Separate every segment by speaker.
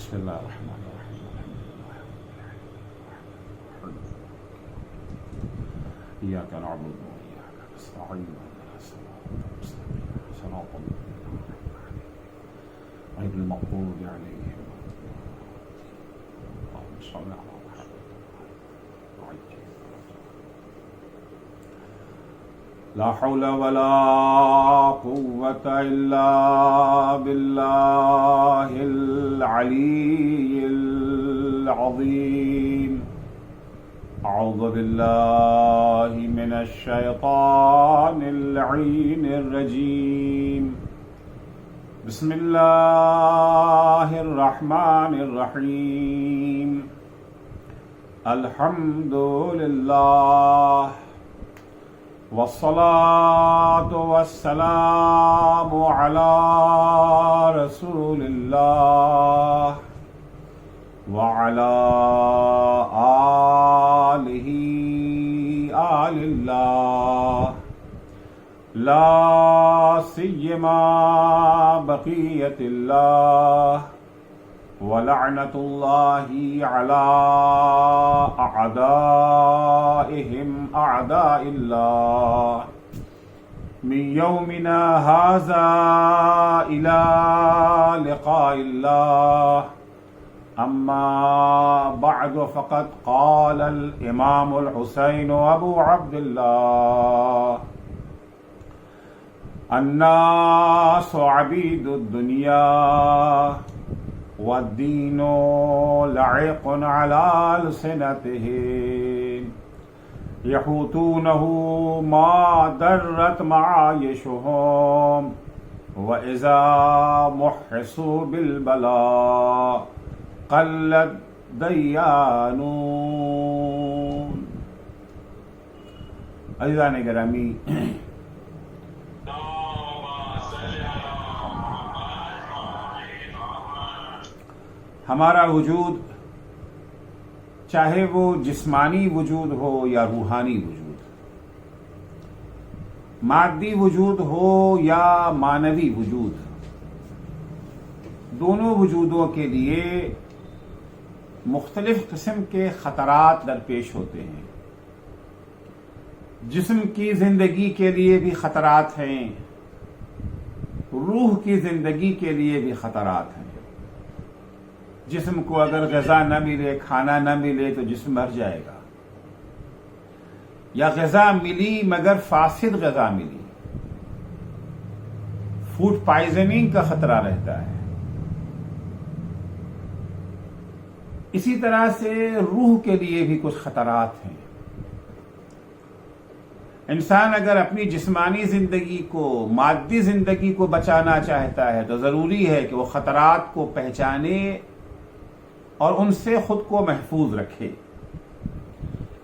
Speaker 1: بسم اللہ الرحمن الرحیم ایاک نعبد و ایاک نستعین اهدنا الصراط المستقیم صراط الذین غیر المغضوب علیہم اللهم صل علی لا حول ولا قوة إلا بالله العلي العظيم أعوذ بالله من الشيطان اللعين الرجيم بسم الله الرحمن الرحيم الحمد لله والصلاة والسلام على رسول الله وعلى آله آل الله لا سيما بقية الله ولعنة الله على أعدائهم أعداء الله من يومنا هذا إلى لقاء الله أما بعد فقد قال الإمام الحسين أبو عبد الله الناس عبيد الدنيا والدين لعيق على ألسنتهم يحوتونه ما درت معايشهم وإذا محسوا بالبلاء قلت ديانون. عزیزان گرامی، ہمارا وجود چاہے وہ جسمانی وجود ہو یا روحانی وجود، مادی وجود ہو یا معنوی وجود، دونوں وجودوں کے لیے مختلف قسم کے خطرات درپیش ہوتے ہیں. جسم کی زندگی کے لیے بھی خطرات ہیں، روح کی زندگی کے لیے بھی خطرات ہیں. جسم کو اگر غذا نہ ملے، کھانا نہ ملے تو جسم مر جائے گا، یا غذا ملی مگر فاسد غذا ملی، فوڈ پائزننگ کا خطرہ رہتا ہے. اسی طرح سے روح کے لیے بھی کچھ خطرات ہیں. انسان اگر اپنی جسمانی زندگی کو، مادی زندگی کو بچانا چاہتا ہے تو ضروری ہے کہ وہ خطرات کو پہچانے اور ان سے خود کو محفوظ رکھے.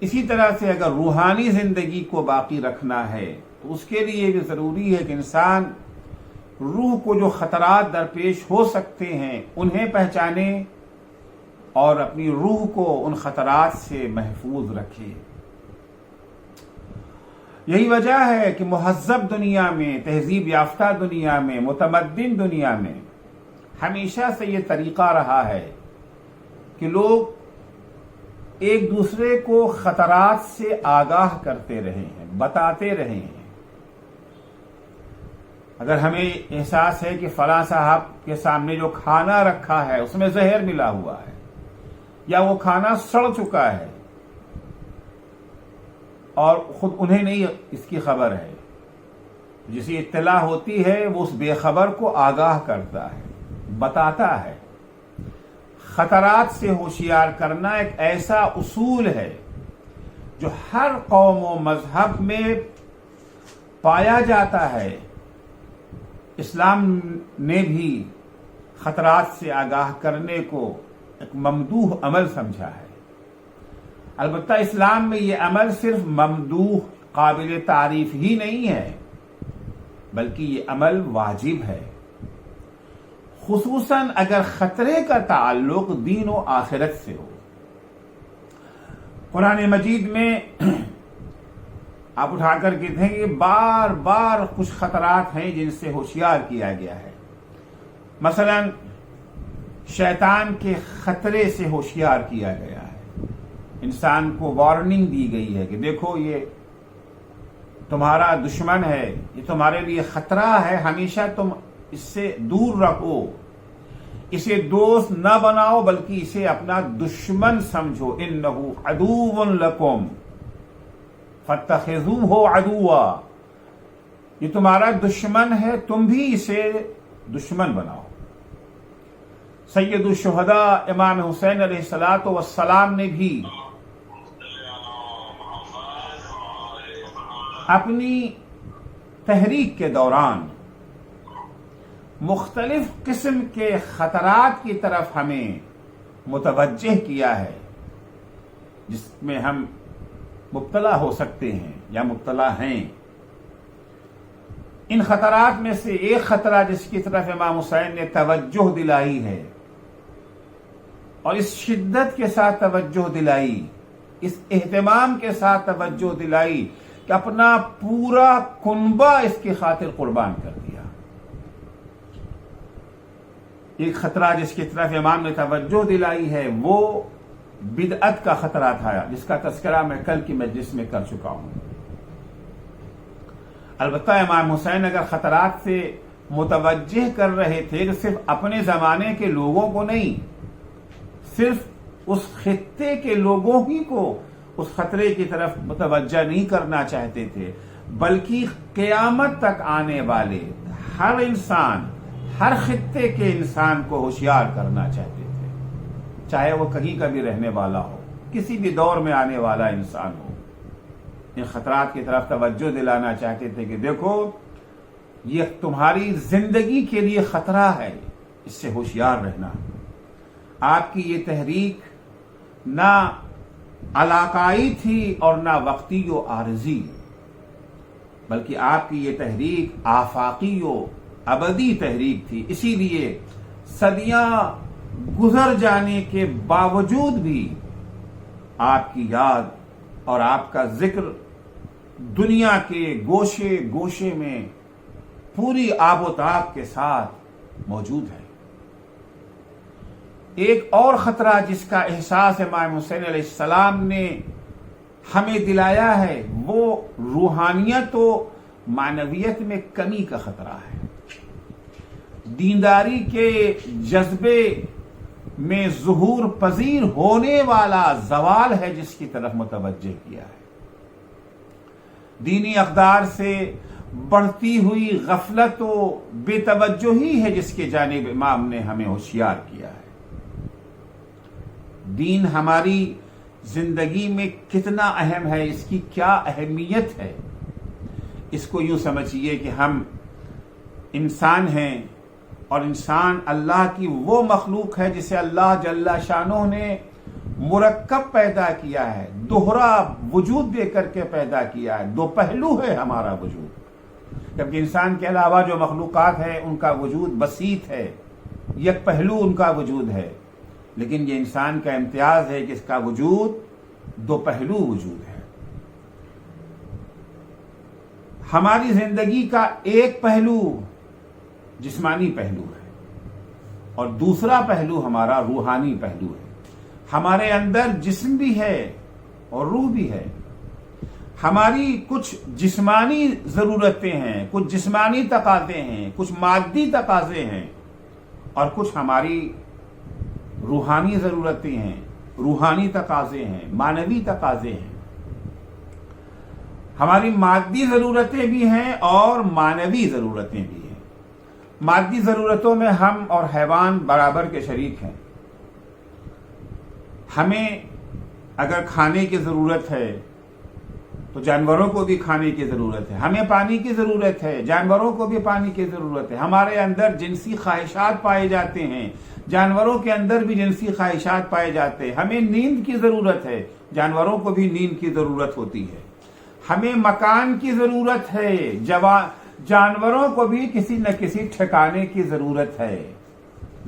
Speaker 1: اسی طرح سے اگر روحانی زندگی کو باقی رکھنا ہے تو اس کے لیے بھی ضروری ہے کہ انسان روح کو جو خطرات درپیش ہو سکتے ہیں انہیں پہچانے اور اپنی روح کو ان خطرات سے محفوظ رکھے. یہی وجہ ہے کہ مہذب دنیا میں، تہذیب یافتہ دنیا میں، متمدن دنیا میں ہمیشہ سے یہ طریقہ رہا ہے کہ لوگ ایک دوسرے کو خطرات سے آگاہ کرتے رہے ہیں، بتاتے رہے ہیں. اگر ہمیں احساس ہے کہ فلاں صاحب کے سامنے جو کھانا رکھا ہے اس میں زہر ملا ہوا ہے یا وہ کھانا سڑ چکا ہے اور خود انہیں نہیں اس کی خبر ہے، جسے اطلاع ہوتی ہے وہ اس بے خبر کو آگاہ کرتا ہے، بتاتا ہے. خطرات سے ہوشیار کرنا ایک ایسا اصول ہے جو ہر قوم و مذہب میں پایا جاتا ہے. اسلام نے بھی خطرات سے آگاہ کرنے کو ایک ممدوح عمل سمجھا ہے. البتہ اسلام میں یہ عمل صرف ممدوح، قابل تعریف ہی نہیں ہے، بلکہ یہ عمل واجب ہے، خصوصاً اگر خطرے کا تعلق دین و آخرت سے ہو. قرآن مجید میں آپ اٹھا کر کے دیکھیں گے بار بار کچھ خطرات ہیں جن سے ہوشیار کیا گیا ہے. مثلا شیطان کے خطرے سے ہوشیار کیا گیا ہے، انسان کو وارننگ دی گئی ہے کہ دیکھو یہ تمہارا دشمن ہے، یہ تمہارے لیے خطرہ ہے، ہمیشہ تم اس سے دور رکھو، اسے دوست نہ بناؤ بلکہ اسے اپنا دشمن سمجھو۔ انہ عدو لکم فاتخذوہ عدوا، یہ تمہارا دشمن ہے، تم بھی اسے دشمن بناؤ۔ سید الشہداء امام حسین علیہ السلام نے بھی اپنی تحریک کے دوران مختلف قسم کے خطرات کی طرف ہمیں متوجہ کیا ہے جس میں ہم مبتلا ہو سکتے ہیں یا مبتلا ہیں۔ ان خطرات میں سے ایک خطرہ جس کی طرف امام حسین نے توجہ دلائی ہے اور اس شدت کے ساتھ توجہ دلائی، اس اہتمام کے ساتھ توجہ دلائی کہ اپنا پورا کنبہ اس کی خاطر قربان کر دیا۔ ایک خطرہ جس کی طرف امام نے توجہ دلائی ہے وہ بدعت کا خطرہ تھا، جس کا تذکرہ میں کل کی مجلس میں کر چکا ہوں۔ البتہ امام حسین اگر خطرات سے متوجہ کر رہے تھے تو صرف اپنے زمانے کے لوگوں کو نہیں، صرف اس خطے کے لوگوں ہی کو اس خطرے کی طرف متوجہ نہیں کرنا چاہتے تھے، بلکہ قیامت تک آنے والے ہر انسان، ہر خطے کے انسان کو ہوشیار کرنا چاہتے تھے، چاہے وہ کہیں کا بھی رہنے والا ہو، کسی بھی دور میں آنے والا انسان ہو۔ ان خطرات کی طرف توجہ دلانا چاہتے تھے کہ دیکھو یہ تمہاری زندگی کے لیے خطرہ ہے، اس سے ہوشیار رہنا۔ آپ کی یہ تحریک نہ علاقائی تھی اور نہ وقتی و عارضی، بلکہ آپ کی یہ تحریک آفاقی و ابدی تحریک تھی۔ اسی لیے صدیاں گزر جانے کے باوجود بھی آپ کی یاد اور آپ کا ذکر دنیا کے گوشے گوشے میں پوری آب و تاب کے ساتھ موجود ہے۔ ایک اور خطرہ جس کا احساس امام حسین علیہ السلام نے ہمیں دلایا ہے وہ روحانیت و معنویت میں کمی کا خطرہ ہے۔ دینداری کے جذبے میں ظہور پذیر ہونے والا زوال ہے جس کی طرف متوجہ کیا ہے۔ دینی اقدار سے بڑھتی ہوئی غفلت و بے توجہی ہے جس کے جانب امام نے ہمیں ہوشیار کیا ہے۔ دین ہماری زندگی میں کتنا اہم ہے، اس کی کیا اہمیت ہے، اس کو یوں سمجھیے کہ ہم انسان ہیں اور انسان اللہ کی وہ مخلوق ہے جسے اللہ جل شانہ نے مرکب پیدا کیا ہے، دوہرا وجود دے کر کے پیدا کیا ہے، دو پہلو ہے ہمارا وجود، جبکہ انسان کے علاوہ جو مخلوقات ہیں ان کا وجود بسیط ہے، یک پہلو ان کا وجود ہے، لیکن یہ انسان کا امتیاز ہے کہ اس کا وجود دو پہلو وجود ہے۔ ہماری زندگی کا ایک پہلو جسمانی پہلو ہے اور دوسرا پہلو ہمارا روحانی پہلو ہے۔ ہمارے اندر جسم بھی ہے اور روح بھی ہے۔ ہماری کچھ جسمانی ضرورتیں ہیں، کچھ جسمانی تقاضے ہیں، کچھ مادی تقاضے ہیں، اور کچھ ہماری روحانی ضرورتیں ہیں، روحانی تقاضے ہیں، معنوی تقاضے ہیں۔ ہماری مادی ضرورتیں بھی ہیں اور معنوی ضرورتیں بھی ہیں۔ مادی ضرورتوں میں ہم اور حیوان برابر کے شریک ہیں۔ ہمیں اگر کھانے کی ضرورت ہے تو جانوروں کو بھی کھانے کی ضرورت ہے، ہمیں پانی کی ضرورت ہے، جانوروں کو بھی پانی کی ضرورت ہے۔ ہمارے اندر جنسی خواہشات پائے جاتے ہیں، جانوروں کے اندر بھی جنسی خواہشات پائے جاتے ہیں۔ ہمیں نیند کی ضرورت ہے، جانوروں کو بھی نیند کی ضرورت ہوتی ہے۔ ہمیں مکان کی ضرورت ہے، جانوروں کو بھی کسی نہ کسی ٹھکانے کی ضرورت ہے۔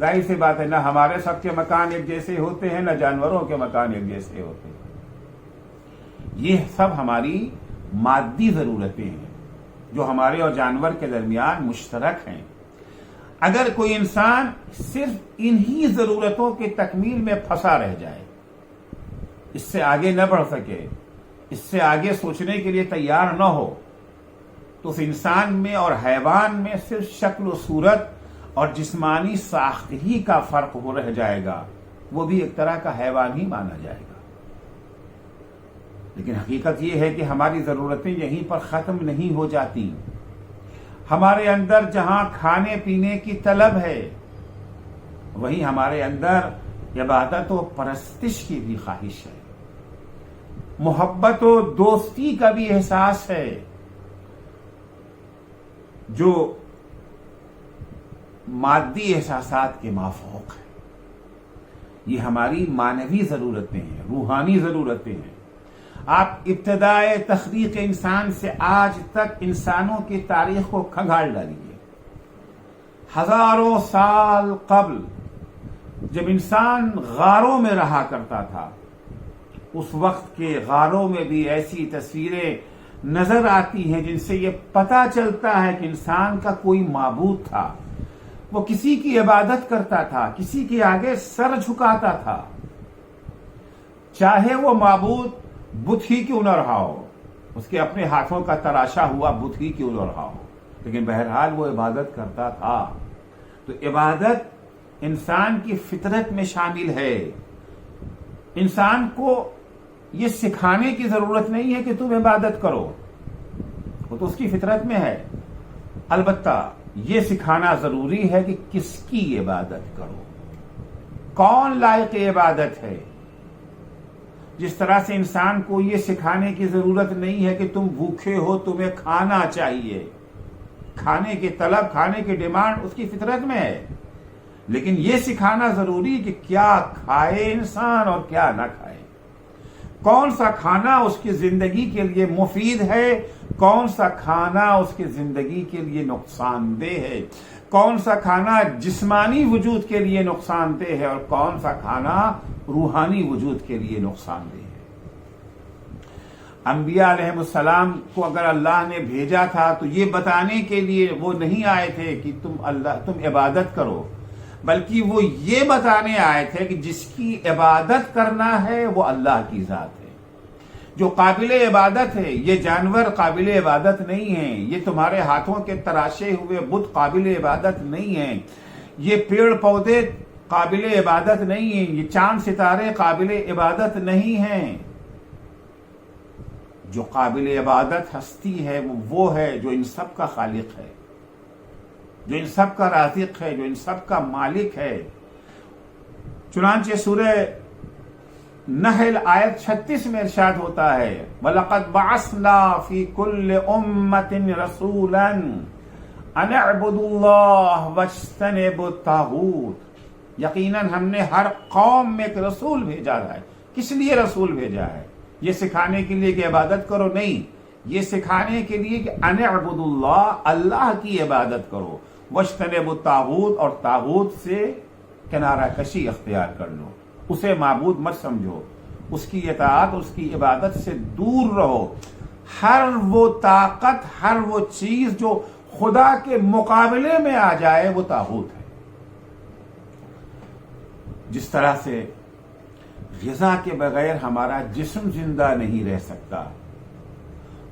Speaker 1: ظاہر سی بات ہے، نہ ہمارے سب کے مکان ایک جیسے ہوتے ہیں، نہ جانوروں کے مکان ایک جیسے ہوتے ہیں۔ یہ سب ہماری مادی ضرورتیں ہیں جو ہمارے اور جانور کے درمیان مشترک ہیں۔ اگر کوئی انسان صرف انہی ضرورتوں کی تکمیل میں پھنسا رہ جائے، اس سے آگے نہ بڑھ سکے، اس سے آگے سوچنے کے لیے تیار نہ ہو، تو اس انسان میں اور حیوان میں صرف شکل و صورت اور جسمانی ساخت ہی کا فرق ہو رہ جائے گا، وہ بھی ایک طرح کا حیوان ہی مانا جائے گا۔ لیکن حقیقت یہ ہے کہ ہماری ضرورتیں یہیں پر ختم نہیں ہو جاتی۔ ہمارے اندر جہاں کھانے پینے کی طلب ہے، وہیں ہمارے اندر عبادت و پرستش کی بھی خواہش ہے، محبت و دوستی کا بھی احساس ہے، جو مادی احساسات کے مافوق ہے۔ یہ ہماری معنوی ضرورتیں ہیں، روحانی ضرورتیں ہیں۔ آپ ابتدائے تخلیق انسان سے آج تک انسانوں کی تاریخ کو کھنگال ڈالیے۔ ہزاروں سال قبل جب انسان غاروں میں رہا کرتا تھا، اس وقت کے غاروں میں بھی ایسی تصویریں نظر آتی ہیں جن سے یہ پتہ چلتا ہے کہ انسان کا کوئی معبود تھا، وہ کسی کی عبادت کرتا تھا، کسی کے آگے سر جھکاتا تھا، چاہے وہ معبود بت ہی کیوں نہ رہا ہو، اس کے اپنے ہاتھوں کا تراشا ہوا بت ہی کیوں نہ رہا ہو، لیکن بہرحال وہ عبادت کرتا تھا۔ تو عبادت انسان کی فطرت میں شامل ہے۔ انسان کو یہ سکھانے کی ضرورت نہیں ہے کہ تم عبادت کرو، وہ تو اس کی فطرت میں ہے۔ البتہ یہ سکھانا ضروری ہے کہ کس کی عبادت کرو، کون لائق عبادت ہے۔ جس طرح سے انسان کو یہ سکھانے کی ضرورت نہیں ہے کہ تم بھوکے ہو، تمہیں کھانا چاہیے، کھانے کی طلب، کھانے کی ڈیمانڈ اس کی فطرت میں ہے، لیکن یہ سکھانا ضروری کہ کیا کھائے انسان اور کیا نہ کھائے، کون سا کھانا اس کی زندگی کے لیے مفید ہے، کون سا کھانا اس کی زندگی کے لیے نقصان دہ ہے، کون سا کھانا جسمانی وجود کے لیے نقصان دہ ہے اور کون سا کھانا روحانی وجود کے لیے نقصان دہ ہے۔ انبیاء علیہ السلام کو اگر اللہ نے بھیجا تھا تو یہ بتانے کے لیے وہ نہیں آئے تھے کہ تم عبادت کرو، بلکہ وہ یہ بتانے آئے تھے کہ جس کی عبادت کرنا ہے وہ اللہ کی ذات ہے، جو قابل عبادت ہے۔ یہ جانور قابل عبادت نہیں ہیں، یہ تمہارے ہاتھوں کے تراشے ہوئے بت قابل عبادت نہیں ہیں، یہ پیڑ پودے قابل عبادت نہیں ہیں، یہ چاند ستارے قابل عبادت نہیں ہیں۔ جو قابل عبادت ہستی ہے وہ ہے جو ان سب کا خالق ہے، جو ان سب کا رازق ہے، جو ان سب کا مالک ہے۔ چنانچہ سورہ نحل آیت 36 میں ارشاد ہوتا ہے، وَلَقَدْ بَعَثْنَا فِي كُلِّ أُمَّةٍ رَسُولًا أَنِ اعْبُدُوا اللَّهَ وَاجْتَنِبُوا الطَّاغُوتَ، یقیناً ہم نے ہر قوم میں ایک رسول بھیجا ہے۔ کس لیے رسول بھیجا ہے؟ یہ سکھانے کے لیے کہ عبادت کرو؟ نہیں، یہ سکھانے کے لیے کہ ان اعبدوا اللہ، اللہ کی عبادت کرو، واجتنبوا الطاغوت، اور طاغوت سے کنارہ کشی اختیار کر لو، اسے معبود مت سمجھو، اس کی اطاعت، اس کی عبادت سے دور رہو۔ ہر وہ طاقت، ہر وہ چیز جو خدا کے مقابلے میں آ جائے وہ طاغوت ہے۔ جس طرح سے غذا کے بغیر ہمارا جسم زندہ نہیں رہ سکتا،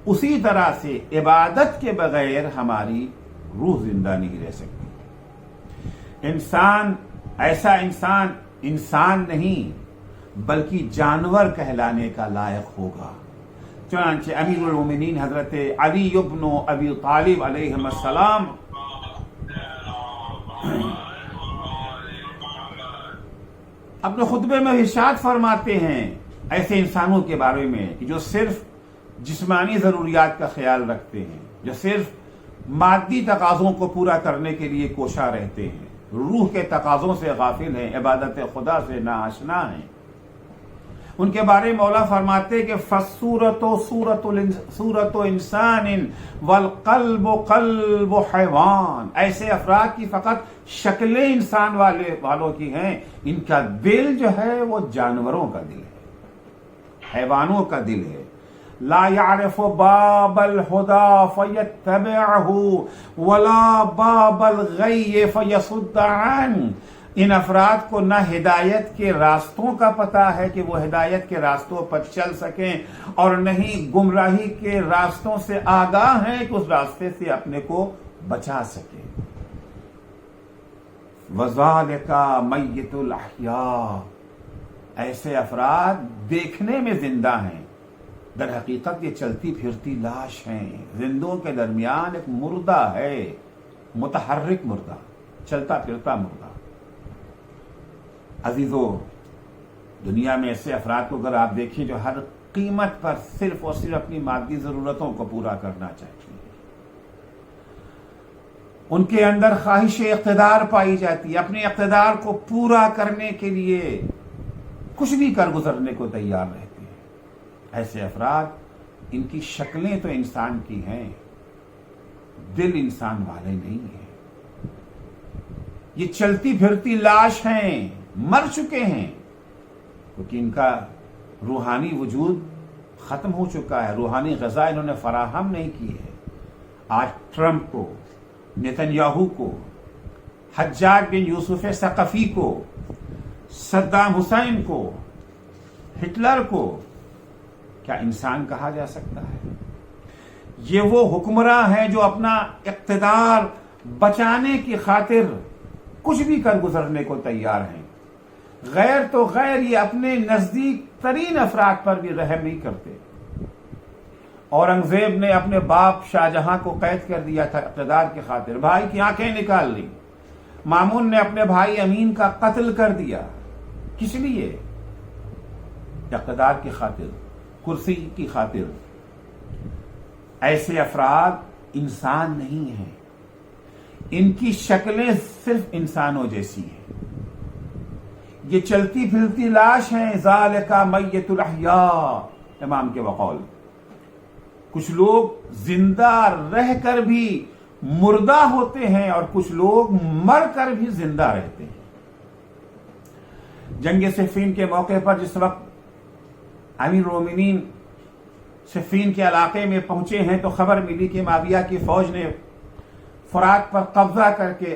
Speaker 1: اسی طرح سے عبادت کے بغیر ہماری روح زندہ نہیں رہ سکتی۔ ایسا انسان نہیں بلکہ جانور کہلانے کا لائق ہوگا۔ چنانچہ امیر المومنین حضرت علی ابن ابی طالب علیہ السلام اپنے خطبے میں ارشاد فرماتے ہیں ایسے انسانوں کے بارے میں کہ جو صرف جسمانی ضروریات کا خیال رکھتے ہیں، جو صرف مادی تقاضوں کو پورا کرنے کے لیے کوشاں رہتے ہیں، روح کے تقاضوں سے غافل ہیں، عبادت خدا سے ناآشنا ہیں۔ ان کے بارے میں مولا فرماتے کہ فَالصُّورَةُ انسان والقلب قلب حیوان، ایسے افراد کی فقط شکلیں انسان والوں کی ہیں، ان کا دل جو ہے وہ جانوروں کا دل ہے، حیوانوں کا دل ہے۔ لا يعرف باب الهدى فيتبعه ولا باب الغی فيصد عنه. ان افراد کو نہ ہدایت کے راستوں کا پتہ ہے کہ وہ ہدایت کے راستوں پر چل سکیں، اور نہیں گمراہی کے راستوں سے آگاہ ہیں کہ اس راستے سے اپنے کو بچا سکیں. وَذَلِكَ مَيِّتُ الْأَحْيَاءِ. ایسے افراد دیکھنے میں زندہ ہیں، در حقیقت یہ چلتی پھرتی لاش ہیں. زندوں کے درمیان ایک مردہ ہے، متحرک مردہ، چلتا پھرتا مردہ. عزیزو، دنیا میں ایسے افراد کو اگر آپ دیکھیں جو ہر قیمت پر صرف اور صرف اپنی مادی ضرورتوں کو پورا کرنا چاہتے ہیں، ان کے اندر خواہش اقتدار پائی جاتی ہے، اپنے اقتدار کو پورا کرنے کے لیے کچھ بھی کر گزرنے کو تیار رہتے ہیں. ایسے افراد، ان کی شکلیں تو انسان کی ہیں، دل انسان والے نہیں ہیں. یہ چلتی پھرتی لاش ہیں، مر چکے ہیں، کیونکہ ان کا روحانی وجود ختم ہو چکا ہے، روحانی غذا انہوں نے فراہم نہیں کی ہے. آج ٹرمپ کو، نیتنیاہو کو، حجاج بن یوسف ثقفی کو، صدام حسین کو، ہٹلر کو کیا انسان کہا جا سکتا ہے؟ یہ وہ حکمراں ہیں جو اپنا اقتدار بچانے کی خاطر کچھ بھی کر گزرنے کو تیار ہیں. غیر تو غیر، یہ اپنے نزدیک ترین افراد پر بھی رحم نہیں کرتے. اورنگزیب نے اپنے باپ شاہجہاں کو قید کر دیا تھا اقتدار کی خاطر، بھائی کی آنکھیں نکال لی. مامون نے اپنے بھائی امین کا قتل کر دیا. کس لیے؟ اقتدار کی خاطر، کرسی کی خاطر. ایسے افراد انسان نہیں ہیں، ان کی شکلیں صرف انسانوں جیسی ہیں. یہ چلتی پھرتی لاش ہیں. ذالک میت الاحیاء، امام کے بقول. کچھ لوگ زندہ رہ کر بھی مردہ ہوتے ہیں اور کچھ لوگ مر کر بھی زندہ رہتے ہیں. جنگ صفین کے موقع پر جس وقت امیر المومنین صفین کے علاقے میں پہنچے ہیں تو خبر ملی کہ معاویہ کی فوج نے فرات پر قبضہ کر کے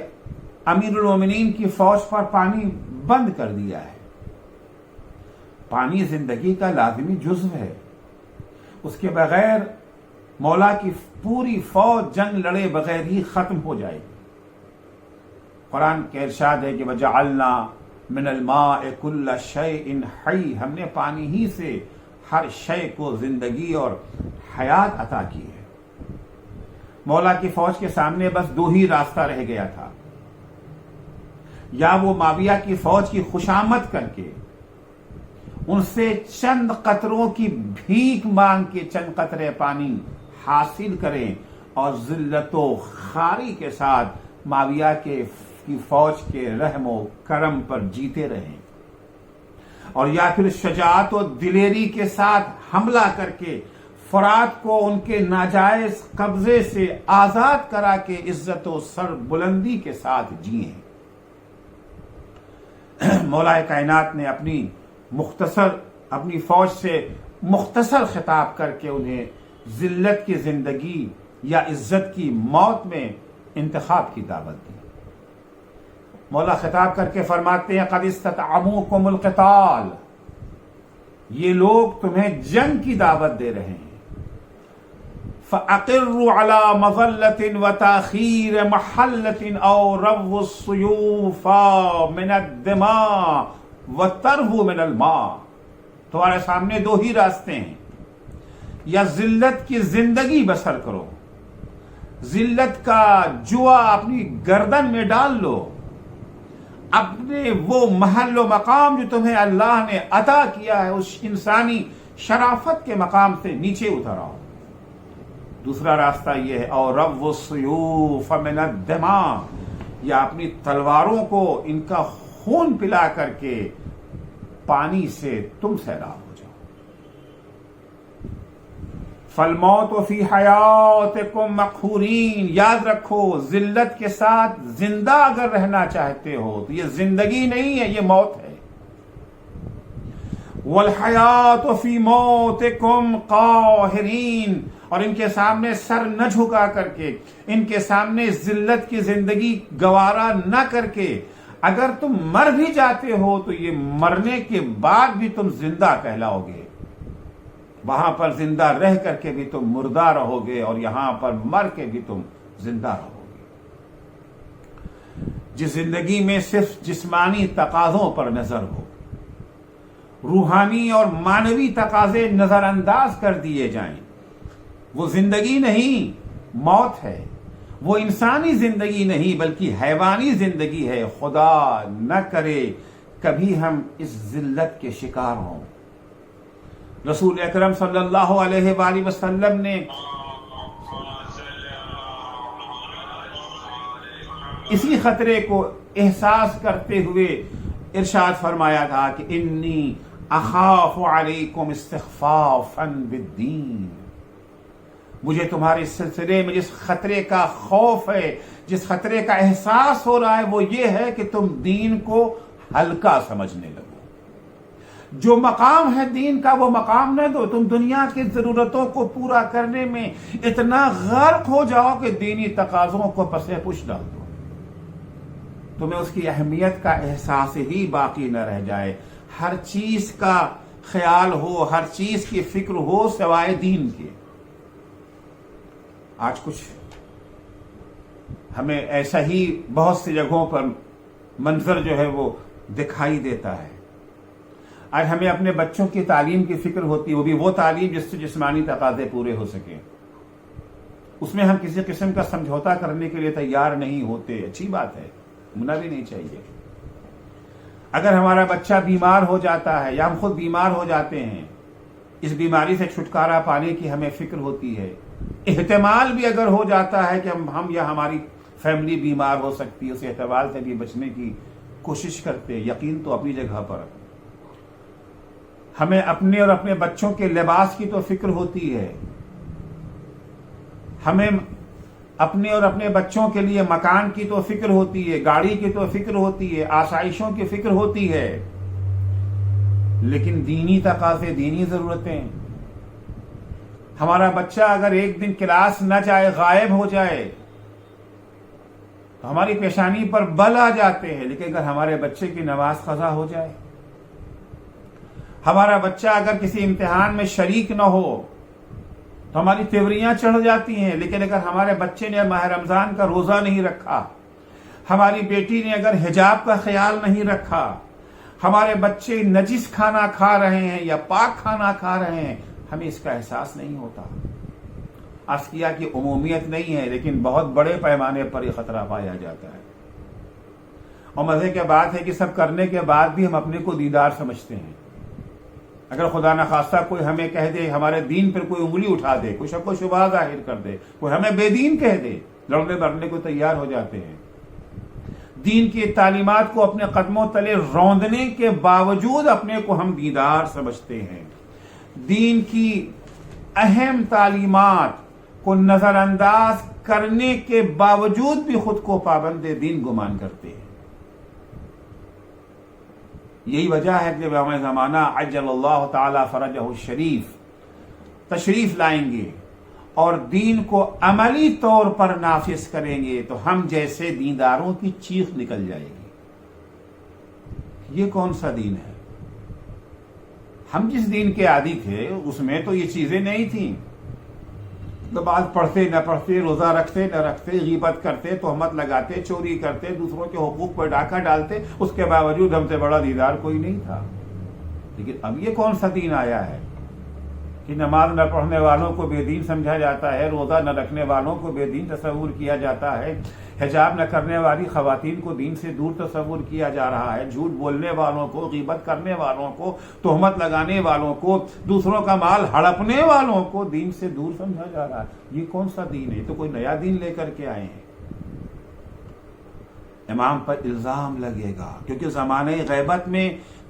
Speaker 1: امیر المومنین کی فوج پر پانی بند کر دیا ہے. پانی زندگی کا لازمی جزو ہے، اس کے بغیر مولا کی پوری فوج جنگ لڑے بغیر ہی ختم ہو جائے گی. قرآن کے ارشاد ہے کہ وَجَعَلْنَا مِنَ الْمَاءِ كُلَّ شَيْءٍ حَيٍّ، ہم نے پانی ہی سے ہر شے کو زندگی اور حیات عطا کی ہے. مولا کی فوج کے سامنے بس دو ہی راستہ رہ گیا تھا، یا وہ معاویہ کی فوج کی خوشامد کر کے ان سے چند قطروں کی بھیک مانگ کے چند قطرے پانی حاصل کریں اور ذلت و خواری کے ساتھ معاویہ کی فوج کے رحم و کرم پر جیتے رہیں، اور یا پھر شجاعت و دلیری کے ساتھ حملہ کر کے فرات کو ان کے ناجائز قبضے سے آزاد کرا کے عزت و سر بلندی کے ساتھ جیئیں. مولا کائنات نے اپنی فوج سے مختصر خطاب کر کے انہیں ذلت کی زندگی یا عزت کی موت میں انتخاب کی دعوت دی. مولا خطاب کر کے فرماتے ہیں قد استطعموکم القتال، یہ لوگ تمہیں جنگ کی دعوت دے رہے ہیں. فَأَقِرُّوا عَلَى مَظَلَّةٍ وَتَأْخِيرِ مَحَلَّةٍ أَوْ رَوُّ السُّيُوفَ مِنَ الدِّمَاءِ وَتَرْهُ مِنَ الْمَاءِ. تمہارے سامنے دو ہی راستے ہیں، یا ذلت کی زندگی بسر کرو، ذلت کا جوا اپنی گردن میں ڈال لو، اپنے وہ محل و مقام جو تمہیں اللہ نے عطا کیا ہے اس انسانی شرافت کے مقام سے نیچے اتر آؤ. دوسرا راستہ یہ ہے اور رب السیوف من الدماء، یا اپنی تلواروں کو ان کا خون پلا کر کے پانی سے تم سیراب ہو جاؤ. فالموت فی حیاتکم مقہورین، یاد رکھو ذلت کے ساتھ زندہ اگر رہنا چاہتے ہو تو یہ زندگی نہیں ہے، یہ موت ہے. والحیات فی موتکم قاہرین، اور ان کے سامنے سر نہ جھکا کر کے، ان کے سامنے ذلت کی زندگی گوارا نہ کر کے، اگر تم مر بھی جاتے ہو تو یہ مرنے کے بعد بھی تم زندہ کہلاؤ گے، وہاں پر زندہ رہ کر کے بھی تم مردہ رہو گے، اور یہاں پر مر کے بھی تم زندہ رہو گے۔ جس زندگی میں صرف جسمانی تقاضوں پر نظر ہو، روحانی اور معنوی تقاضے نظر انداز کر دیے جائیں، وہ زندگی نہیں، موت ہے۔ وہ انسانی زندگی نہیں بلکہ حیوانی زندگی ہے۔ خدا نہ کرے کبھی ہم اس ذلت کے شکار ہوں۔ رسول اکرم صلی اللہ علیہ وآلہ وسلم نے اسی خطرے کو احساس کرتے ہوئے ارشاد فرمایا تھا کہ انی اخاف علیکم استخفافا بالدین، مجھے تمہارے سلسلے میں جس خطرے کا خوف ہے، جس خطرے کا احساس ہو رہا ہے، وہ یہ ہے کہ تم دین کو ہلکا سمجھنے لگو۔ جو مقام ہے دین کا وہ مقام نہ دو، تم دنیا کی ضرورتوں کو پورا کرنے میں اتنا غرق ہو جاؤ کہ دینی تقاضوں کو پس پش ڈال دو، تمہیں اس کی اہمیت کا احساس ہی باقی نہ رہ جائے، ہر چیز کا خیال ہو، ہر چیز کی فکر ہو سوائے دین کے۔ آج کچھ ہمیں ایسا ہی بہت سی جگہوں پر منظر جو ہے وہ دکھائی دیتا ہے۔ آج ہمیں اپنے بچوں کی تعلیم کی فکر ہوتی ہے، وہ بھی وہ تعلیم جس سے جسمانی تقاضے پورے ہو سکیں، اس میں ہم کسی قسم کا سمجھوتا کرنے کے لیے تیار نہیں ہوتے۔ اچھی بات ہے، ہونا بھی نہیں چاہیے۔ اگر ہمارا بچہ بیمار ہو جاتا ہے یا ہم خود بیمار ہو جاتے ہیں، اس بیماری سے چھٹکارا پانے کی ہمیں فکر ہوتی ہے۔ احتمال بھی اگر ہو جاتا ہے کہ ہم یا ہماری فیملی بیمار ہو سکتی ہے، اس احتمال سے بھی بچنے کی کوشش کرتے۔ یقین تو اپنی جگہ پر ہمیں اپنے اور اپنے بچوں کے لباس کی تو فکر ہوتی ہے، ہمیں اپنے اور اپنے بچوں کے لیے مکان کی تو فکر ہوتی ہے، گاڑی کی تو فکر ہوتی ہے، آسائشوں کی فکر ہوتی ہے، لیکن دینی تقاضے، دینی ضرورتیں، ہمارا بچہ اگر ایک دن کلاس نہ جائے، غائب ہو جائے تو ہماری پیشانی پر بل آ جاتے ہیں، لیکن اگر ہمارے بچے کی نماز قضا ہو جائے، ہمارا بچہ اگر کسی امتحان میں شریک نہ ہو تو ہماری تیوریاں چڑھ جاتی ہیں، لیکن اگر ہمارے بچے نے ماہ رمضان کا روزہ نہیں رکھا، ہماری بیٹی نے اگر حجاب کا خیال نہیں رکھا، ہمارے بچے نجس کھانا کھا رہے ہیں یا پاک کھانا کھا رہے ہیں، ہمیں اس کا احساس نہیں ہوتا۔ عرض کیا کہ عمومیت نہیں ہے، لیکن بہت بڑے پیمانے پر یہ خطرہ پایا جاتا ہے۔ اور مزے کی بات ہے کہ سب کرنے کے بعد بھی ہم اپنے کو دیندار سمجھتے ہیں۔ اگر خدا نخواستہ کوئی ہمیں کہہ دے، ہمارے دین پر کوئی انگلی اٹھا دے، کوئی شک و شبہ ظاہر کر دے، کوئی ہمیں بے دین کہہ دے، لڑنے بڑھنے کو تیار ہو جاتے ہیں۔ دین کی تعلیمات کو اپنے قدموں تلے روندنے کے باوجود اپنے کو ہم دیندار سمجھتے ہیں۔ دین کی اہم تعلیمات کو نظر انداز کرنے کے باوجود بھی خود کو پابند دین گمان کرتے ہیں۔ یہی وجہ ہے کہ امام زمانہ عجل اللہ تعالی فرجہ الشریف تشریف لائیں گے اور دین کو عملی طور پر نافذ کریں گے تو ہم جیسے دینداروں کی چیخ نکل جائے گی۔ یہ کون سا دین ہے؟ ہم جس دین کے عادی تھے اس میں تو یہ چیزیں نہیں تھیں۔ نماز پڑھتے نہ پڑھتے، روزہ رکھتے نہ رکھتے، غیبت کرتے، تہمت لگاتے، چوری کرتے، دوسروں کے حقوق پر ڈاکہ ڈالتے، اس کے باوجود ہم سے بڑا دیندار کوئی نہیں تھا۔ لیکن اب یہ کون سا دین آیا ہے کہ نماز نہ پڑھنے والوں کو بے دین سمجھا جاتا ہے، روزہ نہ رکھنے والوں کو بے دین تصور کیا جاتا ہے، حجاب نہ کرنے والی خواتین کو دین سے دور تصور کیا جا رہا ہے، جھوٹ بولنے والوں کو، غیبت کرنے والوں کو، تہمت لگانے والوں کو، دوسروں کا مال ہڑپنے والوں کو دین سے دور سمجھا جا رہا ہے۔ یہ کون سا دین ہے؟ تو کوئی نیا دین لے کر کے آئے ہیں۔ امام پر الزام لگے گا کیونکہ زمانے غیبت میں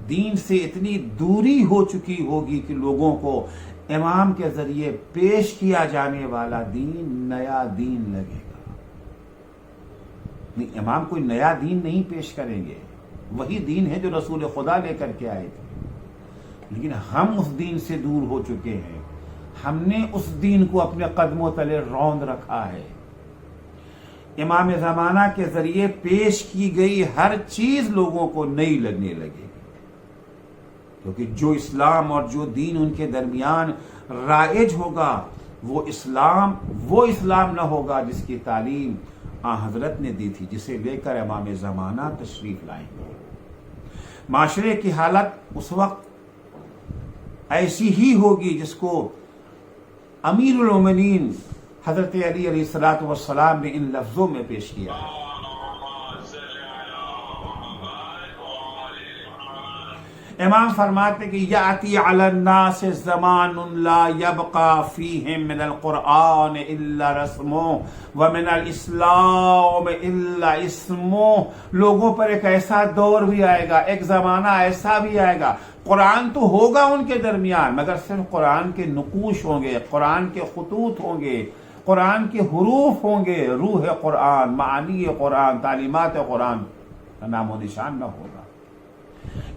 Speaker 1: دین سے اتنی دوری ہو چکی ہوگی کہ لوگوں کو امام کے ذریعے پیش کیا جانے والا دین نیا دین لگے گا۔ نہیں، امام کوئی نیا دین نہیں پیش کریں گے، وہی دین ہے جو رسول خدا لے کر کے آئے تھے۔ لیکن ہم اس دین سے دور ہو چکے ہیں. ہم نے اس دین کو اپنے قدموں تلے روند رکھا ہے. امام زمانہ کے ذریعے پیش کی گئی ہر چیز لوگوں کو نئی لگنے لگے گی، کیونکہ جو اسلام اور جو دین ان کے درمیان رائج ہوگا وہ اسلام نہ ہوگا جس کی تعلیم حضرت نے دی تھی، جسے لے کر امام زمانہ تشریف لائیں گے. معاشرے کی حالت اس وقت ایسی ہی ہوگی جس کو امیر المومنین حضرت علی علیہ الصلوۃ والسلام نے ان لفظوں میں پیش کیا ہے. امام فرماتے کہ یاتی علی الناس زمان لا یبقى فیہم من القرآن الا رسمہ ومن الاسلام الا اسمہ. لوگوں پر ایک ایسا دور بھی آئے گا، ایک زمانہ ایسا بھی آئے گا، قرآن تو ہوگا ان کے درمیان مگر صرف قرآن کے نقوش ہوں گے، قرآن کے خطوط ہوں گے، قرآن کے حروف ہوں گے، روح قرآن، معانی قرآن، تعلیمات قرآن کا نام و نشان نہ ہوگا.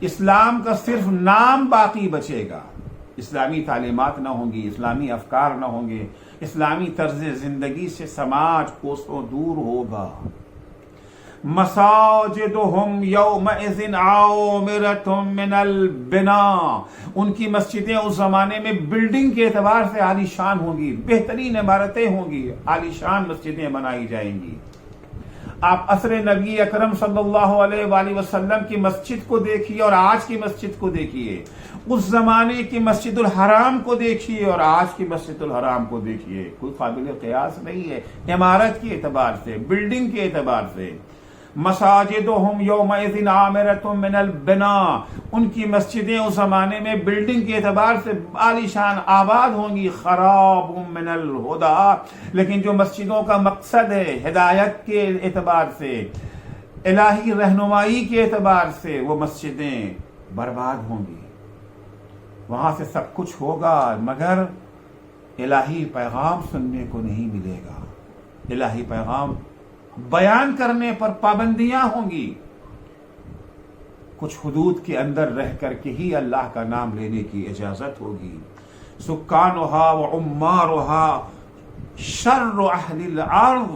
Speaker 1: اسلام کا صرف نام باقی بچے گا، اسلامی تعلیمات نہ ہوں گی، اسلامی افکار نہ ہوں گے، اسلامی طرز زندگی سے سماج کوسوں دور ہوگا. مساجدہم یومئذ عامرۃ من البناء. ان کی مسجدیں اس زمانے میں بلڈنگ کے اعتبار سے عالی شان ہوں گی، بہترین عمارتیں ہوں گی، عالی شان مسجدیں بنائی جائیں گی. آپ عصر نبی اکرم صلی اللہ علیہ وآلہ وسلم کی مسجد کو دیکھیے اور آج کی مسجد کو دیکھیے، اس زمانے کی مسجد الحرام کو دیکھیے اور آج کی مسجد الحرام کو دیکھیے، کوئی قابل قیاس نہیں ہے عمارت کے اعتبار سے، بلڈنگ کے اعتبار سے. مساجدہم یومئذ عامرۃ من البناء. ان کی مسجدیں اس زمانے میں بلڈنگ کے اعتبار سے عالی شان آباد ہوں گی. خراب من الہدی. لیکن جو مسجدوں کا مقصد ہے ہدایت کے اعتبار سے، الہی رہنمائی کے اعتبار سے، وہ مسجدیں برباد ہوں گی. وہاں سے سب کچھ ہوگا مگر الہی پیغام سننے کو نہیں ملے گا. الہی پیغام بیان کرنے پر پابندیاں ہوں گی. کچھ حدود کے اندر رہ کر کے ہی اللہ کا نام لینے کی اجازت ہوگی. سکانها وعمارها شر اہل الارض.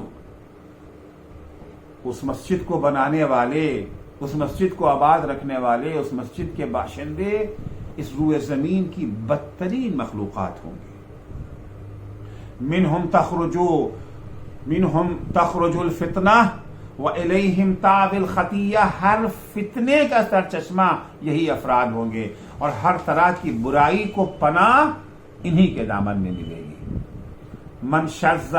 Speaker 1: اس مسجد کو بنانے والے، اس مسجد کو آباد رکھنے والے، اس مسجد کے باشندے اس روئے زمین کی بدترین مخلوقات ہوں گے. منہم تخرج الفتنہ وإلیہم تاب الخطیہ. ہر فتنے کا سرچشمہ یہی افراد ہوں گے اور ہر طرح کی برائی کو پناہ انہی کے دامن میں ملے گی. من شذ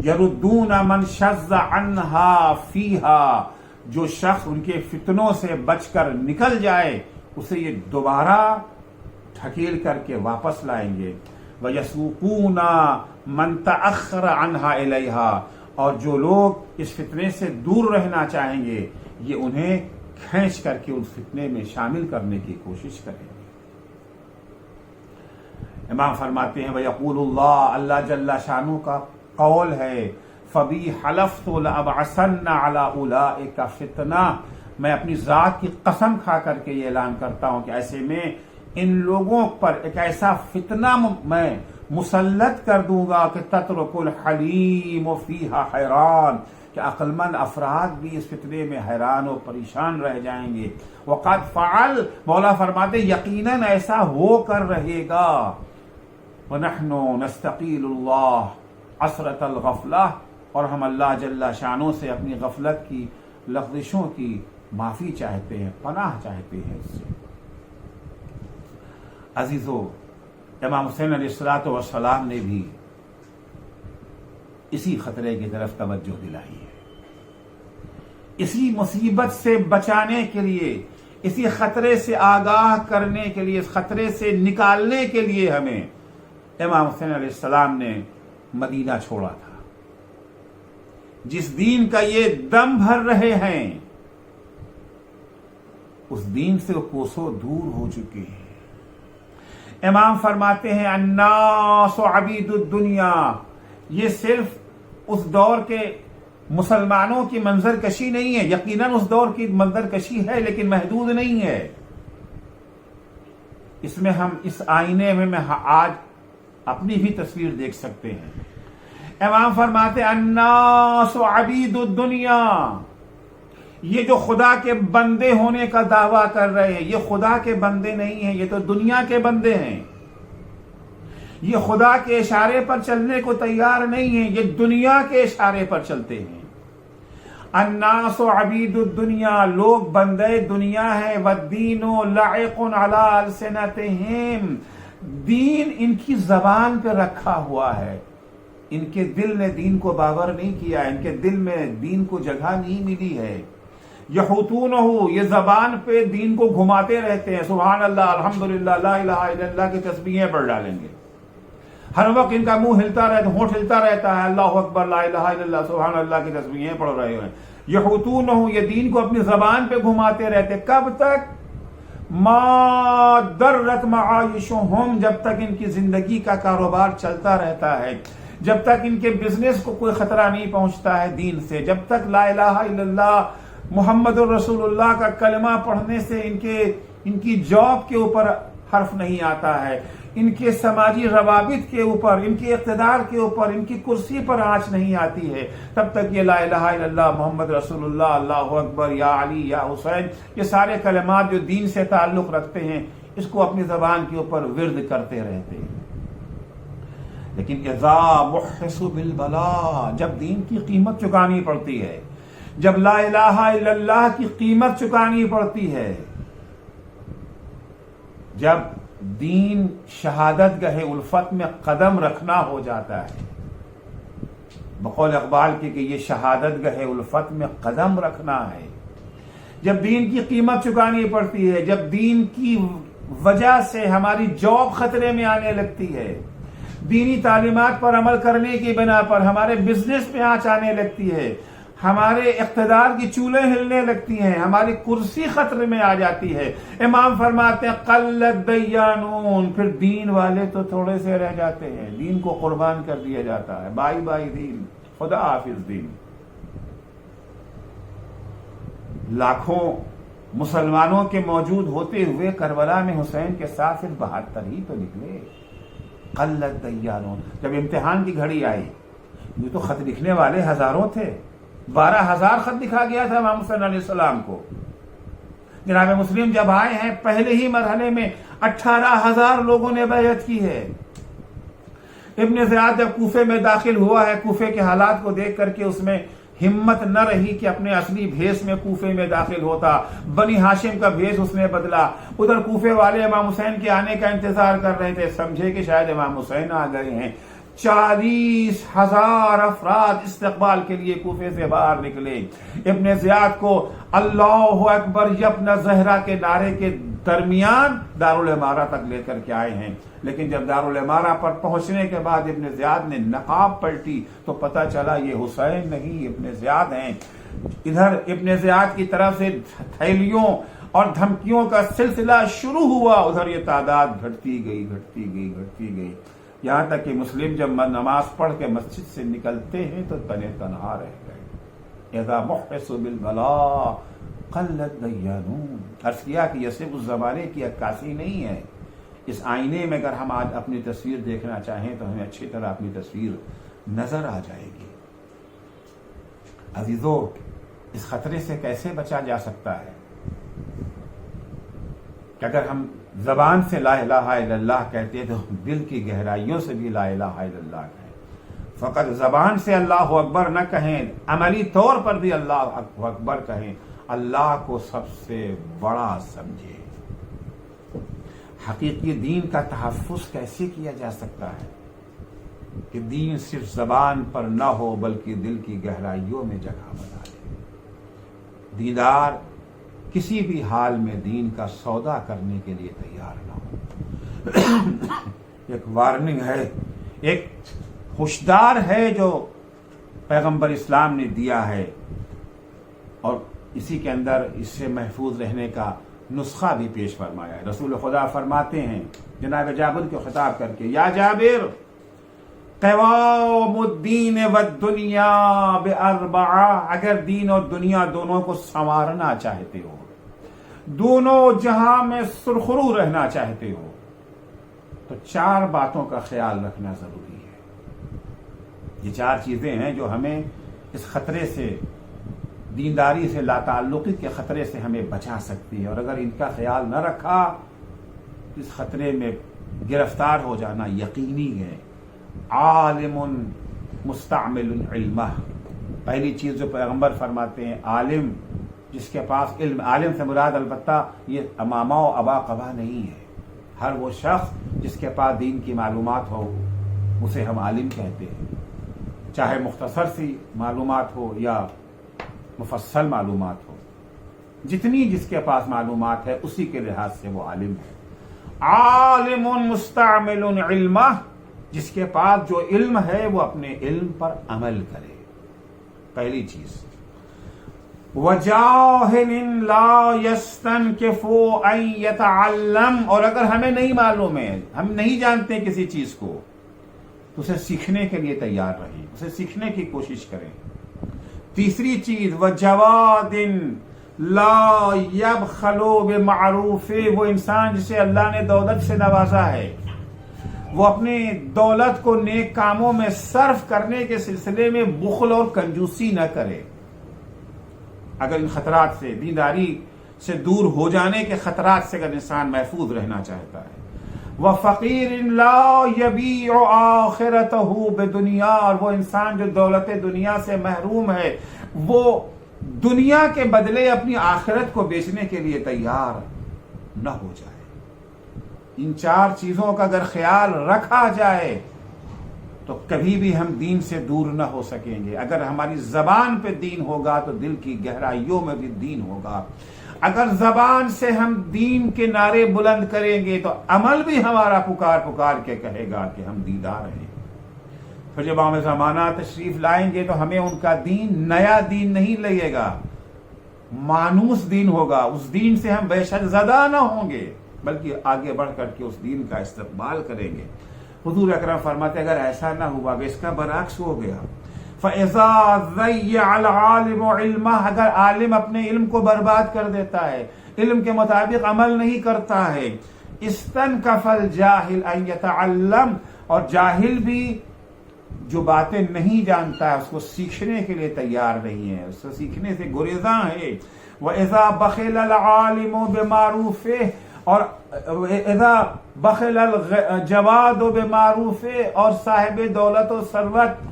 Speaker 1: یردون من شذ عنہا فیہا. جو شخص ان کے فتنوں سے بچ کر نکل جائے اسے یہ دوبارہ ڈھکیل کر کے واپس لائیں گے. وَيَسُوقُونَ مَنْ تَأَخَّرَ عَنْهَا إِلَيْهَا. اور جو لوگ اس فتنے سے دور رہنا چاہیں گے یہ انہیں کھینچ کر کے اس فتنے میں شامل کرنے کی کوشش کریں گے. امام فرماتے ہیں وَيَقُولُ اللَّهُ. اللہ جل شانہ کا قول ہے فَبِي حَلَفْتُ لَأَبْعَثَنَّ عَلَىٰ أُولَٰئِكَ فِتْنَةً. میں اپنی ذات کی قسم کھا کر کے یہ اعلان کرتا ہوں کہ ایسے میں ان لوگوں پر ایک ایسا فتنہ میں مسلط کر دوں گا کہ تترک الحلیم فیہا حیران. کہ عقل مند افراد بھی اس فتنے میں حیران و پریشان رہ جائیں گے. وقد فعل. مولا فرماتے یقیناً ایسا ہو کر رہے گا. ونحن نستقیل اللہ عثرۃ الغفلہ. اور ہم اللہ جل شانوں سے اپنی غفلت کی لغزشوں کی معافی چاہتے ہیں، پناہ چاہتے ہیں اس سے. عزیزو، امام حسین علیہ الصلوۃ والسلام نے بھی اسی خطرے کی طرف توجہ دلائی ہے. اسی مصیبت سے بچانے کے لیے، اسی خطرے سے آگاہ کرنے کے لیے، اس خطرے سے نکالنے کے لیے ہمیں امام حسین علیہ السلام نے مدینہ چھوڑا تھا. جس دین کا یہ دم بھر رہے ہیں اس دین سے وہ کوسوں دور ہو چکے ہیں. امام فرماتے ہیں الناس عبید الدنیا. یہ صرف اس دور کے مسلمانوں کی منظر کشی نہیں ہے، یقیناً اس دور کی منظر کشی ہے لیکن محدود نہیں ہے. اس میں ہم اس آئینے میں آج اپنی بھی تصویر دیکھ سکتے ہیں۔ امام فرماتے الناس عبید الدنیا، یہ جو خدا کے بندے ہونے کا دعویٰ کر رہے ہیں یہ خدا کے بندے نہیں ہیں، یہ تو دنیا کے بندے ہیں، یہ خدا کے اشارے پر چلنے کو تیار نہیں ہیں، یہ دنیا کے اشارے پر چلتے ہیں۔ الناس عبید الدنیا، لوگ بندے دنیا ہیں، والدین لعق علی السنتہم، دین ان کی زبان پہ رکھا ہوا ہے، ان کے دل نے دین کو باور نہیں کیا، ان کے دل میں دین کو جگہ نہیں ملی ہے۔ یحوتونہ، یہ زبان پہ دین کو گھماتے رہتے ہیں، سبحان اللہ، الحمدللہ، لا الہ الا اللہ کی تسبیحیں پڑھ ڈالیں گے، ہر وقت ان کا منہ ہلتا رہتا، ہونٹ ہلتا رہتا ہے، اللہ اکبر، لا الہ الا اللہ، سبحان اللہ کی تسبیحیں پڑھ رہے ہیں۔ یحوتونہ، یہ دین کو اپنی زبان پہ گھماتے رہتے، کب تک؟ ما درت معایشہم، جب تک ان کی زندگی کا کاروبار چلتا رہتا ہے، جب تک ان کے بزنس کو کوئی خطرہ نہیں پہنچتا ہے دین سے، جب تک لا الہ الا اللہ محمد الرسول اللہ کا کلمہ پڑھنے سے ان کی جاب کے اوپر حرف نہیں آتا ہے، ان کے سماجی روابط کے اوپر، ان کے اقتدار کے اوپر، ان کی کرسی پر آنچ نہیں آتی ہے، تب تک یہ لا الہ الا اللہ محمد رسول اللہ، اللہ اکبر، یا علی، یا حسین، یہ سارے کلمات جو دین سے تعلق رکھتے ہیں اس کو اپنی زبان کے اوپر ورد کرتے رہتے ہیں۔ لیکن اذا بحثوا بالبلاء، جب دین کی قیمت چکانی پڑتی ہے، جب لا الہ الا اللہ کی قیمت چکانی پڑتی ہے، جب دین شہادت گاہ الفت میں قدم رکھنا ہو جاتا ہے، بقول اقبال کے کہ یہ شہادت گاہ الفت میں قدم رکھنا ہے، جب دین کی قیمت چکانی پڑتی ہے، جب دین کی وجہ سے ہماری جاب خطرے میں آنے لگتی ہے، دینی تعلیمات پر عمل کرنے کی بنا پر ہمارے بزنس پہ آنچ آنے لگتی ہے، ہمارے اقتدار کی چولیں ہلنے لگتی ہیں، ہماری کرسی خطرے میں آ جاتی ہے، امام فرماتے ہیں قلت دیانون، پھر دین والے تو تھوڑے سے رہ جاتے ہیں، دین کو قربان کر دیا جاتا ہے، بائی بائی دین، خدا حافظ دین۔ لاکھوں مسلمانوں کے موجود ہوتے ہوئے کربلا میں حسین کے ساتھ صرف 72 ہی تو نکلے۔ قلت دیانون، جب امتحان کی گھڑی آئی، یہ تو خط لکھنے والے ہزاروں تھے، 12,000 خط لکھا گیا تھا امام حسین علیہ السلام کو۔ جناب مسلم جب آئے ہیں پہلے ہی مرحلے میں 18,000 لوگوں نے بیعت کی ہے۔ ابن زیاد جب کوفے میں داخل ہوا ہے، کوفے کے حالات کو دیکھ کر کے اس میں ہمت نہ رہی کہ اپنے اصلی بھیس میں کوفے میں داخل ہوتا، بنی ہاشم کا بھیس اس نے بدلا۔ ادھر کوفے والے امام حسین کے آنے کا انتظار کر رہے تھے، سمجھے کہ شاید امام حسین آ گئے ہیں۔ 40,000 افراد استقبال کے لیے کوفے سے باہر نکلے۔ ابن زیاد کو اللہ اکبر یبن زہرا کے نعرے کے درمیان دارالعمارہ تک لے کر کے آئے ہیں، لیکن جب دارالعمارہ پر پہنچنے کے بعد ابن زیاد نے نقاب پلٹی تو پتہ چلا یہ حسین نہیں ابن زیاد ہیں۔ ادھر ابن زیاد کی طرف سے تھیلیوں اور دھمکیوں کا سلسلہ شروع ہوا، ادھر یہ تعداد گھٹتی گئی، یہاں تک کہ مسلم جب نماز پڑھ کے مسجد سے نکلتے ہیں تو تنے تنہا رہ گئے۔ اذا بحثوا بالبلاء قلت دیانون، عرض کیا کہ یہ صرف اس زمانے کی عکاسی نہیں ہے، اس آئینے میں اگر ہم آج اپنی تصویر دیکھنا چاہیں تو ہمیں اچھی طرح اپنی تصویر نظر آ جائے گی۔ عزیزو، اس خطرے سے کیسے بچا جا سکتا ہے کہ اگر ہم زبان سے لا الہ الا اللہ کہتے ہیں تو دل کی گہرائیوں سے بھی لا الہ الا اللہ کہیں، فقط زبان سے اللہ اکبر نہ کہیں، عملی طور پر بھی اللہ اکبر کہیں، اللہ کو سب سے بڑا سمجھے۔ حقیقی دین کا تحفظ کیسے کیا جا سکتا ہے کہ دین صرف زبان پر نہ ہو بلکہ دل کی گہرائیوں میں جگہ بنا لے۔ دیندار کسی بھی حال میں دین کا سودا کرنے کے لیے تیار نہ ہو۔ ایک وارننگ ہے، ایک ہوشدار ہے جو پیغمبر اسلام نے دیا ہے، اور اسی کے اندر اس سے محفوظ رہنے کا نسخہ بھی پیش فرمایا ہے۔ رسول خدا فرماتے ہیں جناب جابر کو خطاب کر کے، یا جابر قوام الدین والدنیا باربعہ، اگر دین اور دنیا دونوں کو سنوارنا چاہتے ہو دونوں جہاں میں سرخرو رہنا چاہتے ہو تو 4 باتوں کا خیال رکھنا ضروری ہے۔ یہ 4 چیزیں ہیں جو ہمیں اس خطرے سے، دینداری سے، لا تعلقی کے خطرے سے ہمیں بچا سکتی ہے، اور اگر ان کا خیال نہ رکھا اس خطرے میں گرفتار ہو جانا یقینی ہے۔ عالم مستعمل علمہ، پہلی چیز جو پیغمبر فرماتے ہیں عالم جس کے پاس علم، عالم سے مراد البتہ یہ امامہ و ابا قبا نہیں ہے، ہر وہ شخص جس کے پاس دین کی معلومات ہو اسے ہم عالم کہتے ہیں، چاہے مختصر سی معلومات ہو یا مفصل معلومات ہو، جتنی جس کے پاس معلومات ہے اسی کے لحاظ سے وہ عالم ہے۔ عالم مستعمل علمہ، جس کے پاس جو علم ہے وہ اپنے علم پر عمل کرے، پہلی چیز۔ وجاہل لا یستنکف ان یتعلم، اور اگر ہمیں نہیں معلوم ہے، ہم نہیں جانتے کسی چیز کو، تو اسے سیکھنے کے لیے تیار رہیں، اسے سیکھنے کی کوشش کریں۔ تیسری چیز وجواد لا یبخل بمعروف، وہ انسان جسے اللہ نے دولت سے نوازا ہے وہ اپنی دولت کو نیک کاموں میں صرف کرنے کے سلسلے میں بخل اور کنجوسی نہ کرے۔ اگر ان خطرات سے، دینداری سے دور ہو جانے کے خطرات سے اگر انسان محفوظ رہنا چاہتا ہے، وَفَقِيرٍ لَا يَبِيعُ آخِرَتَهُ بِدُنْيَا، اور وہ انسان جو دولت دنیا سے محروم ہے وہ دنیا کے بدلے اپنی آخرت کو بیچنے کے لیے تیار نہ ہو جائے۔ ان 4 چیزوں کا اگر خیال رکھا جائے تو کبھی بھی ہم دین سے دور نہ ہو سکیں گے۔ اگر ہماری زبان پہ دین ہوگا تو دل کی گہرائیوں میں بھی دین ہوگا۔ اگر زبان سے ہم دین کے نعرے بلند کریں گے تو عمل بھی ہمارا پکار پکار کے کہے گا کہ ہم دیندار ہیں۔ پھر جب ہم زمانہ تشریف لائیں گے تو ہمیں ان کا دین نیا دین نہیں لگے گا، مانوس دین ہوگا۔ اس دین سے ہم وحشت زدہ نہ ہوں گے بلکہ آگے بڑھ کر کے اس دین کا استقبال کریں گے۔ حضور اکرم فرماتے اگر ایسا نہ ہوا، اس کا برعکس ہو گیا، فَإِذَا ضَيَّعَ الْعَالِمُ عِلْمَهُ، اگر عالم اپنے علم کو برباد کر دیتا ہے، علم کے مطابق عمل نہیں کرتا ہے، استنکف الجاہل ان یتعلم، اور جاہل بھی جو باتیں نہیں جانتا ہے اس کو سیکھنے کے لیے تیار نہیں ہے، اس کو سیکھنے سے گریزاں ہے۔ وَإِذَا بَخِلَ الْعَالِمُ بِمَعْرُوفِهِ، اور اذا بخل الجواد بمعروفه، اور صاحب دولت و ثروت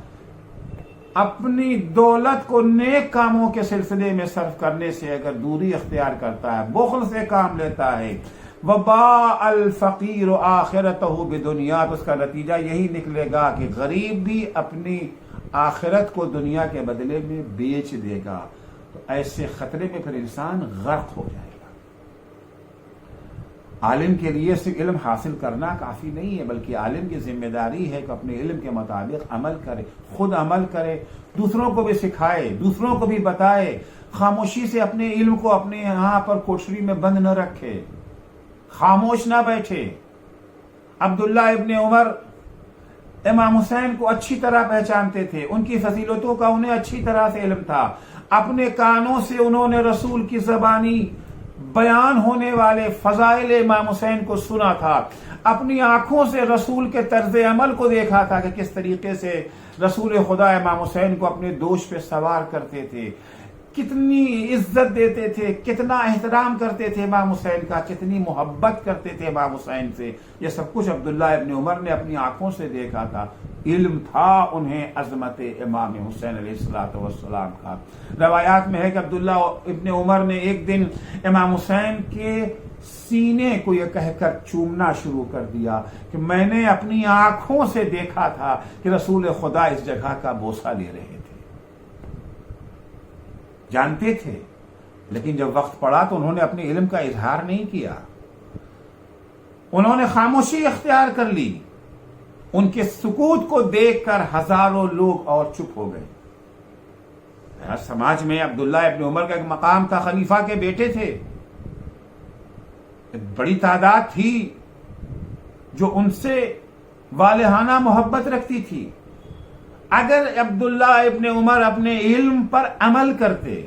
Speaker 1: اپنی دولت کو نیک کاموں کے سلسلے میں صرف کرنے سے اگر دوری اختیار کرتا ہے، بخل سے کام لیتا ہے، وباء الفقیر آخرته بدنیا، تو اس کا نتیجہ یہی نکلے گا کہ غریب بھی اپنی آخرت کو دنیا کے بدلے میں بیچ دے گا۔ تو ایسے خطرے میں پھر انسان غرق ہو جائے گا۔ عالم کے لیے صرف علم حاصل کرنا کافی نہیں ہے، بلکہ عالم کی ذمہ داری ہے کہ اپنے علم کے مطابق عمل کرے، خود عمل کرے، دوسروں کو بھی سکھائے، دوسروں کو بھی بتائے، خاموشی سے اپنے علم کو اپنے یہاں پر کوٹھری میں بند نہ رکھے، خاموش نہ بیٹھے۔ عبداللہ ابن عمر امام حسین کو اچھی طرح پہچانتے تھے، ان کی فضیلتوں کا انہیں اچھی طرح سے علم تھا، اپنے کانوں سے انہوں نے رسول کی زبانی بیان ہونے والے فضائل امام حسین کو سنا تھا، اپنی آنکھوں سے رسول کے طرز عمل کو دیکھا تھا کہ کس طریقے سے رسول خدا امام حسین کو اپنے دوش پہ سوار کرتے تھے، کتنی عزت دیتے تھے، کتنا احترام کرتے تھے امام حسین کا، کتنی محبت کرتے تھے امام حسین سے۔ یہ سب کچھ عبداللہ ابن عمر نے اپنی آنکھوں سے دیکھا تھا، علم تھا انہیں عظمت امام حسین علیہ الصلوۃ والسلام کا۔ روایات میں ہے کہ عبداللہ ابن عمر نے ایک دن امام حسین کے سینے کو یہ کہہ کر چومنا شروع کر دیا کہ میں نے اپنی آنکھوں سے دیکھا تھا کہ رسول خدا اس جگہ کا بوسہ لے رہے تھے۔ جانتے تھے، لیکن جب وقت پڑا تو انہوں نے اپنے علم کا اظہار نہیں کیا، انہوں نے خاموشی اختیار کر لی۔ ان کے سکوت کو دیکھ کر ہزاروں لوگ اور چپ ہو گئے۔ سماج میں عبداللہ ابن عمر کا ایک مقام تھا، خلیفہ کے بیٹے تھے، ایک بڑی تعداد تھی جو ان سے والہانہ محبت رکھتی تھی۔ اگر عبداللہ ابن عمر اپنے علم پر عمل کرتے،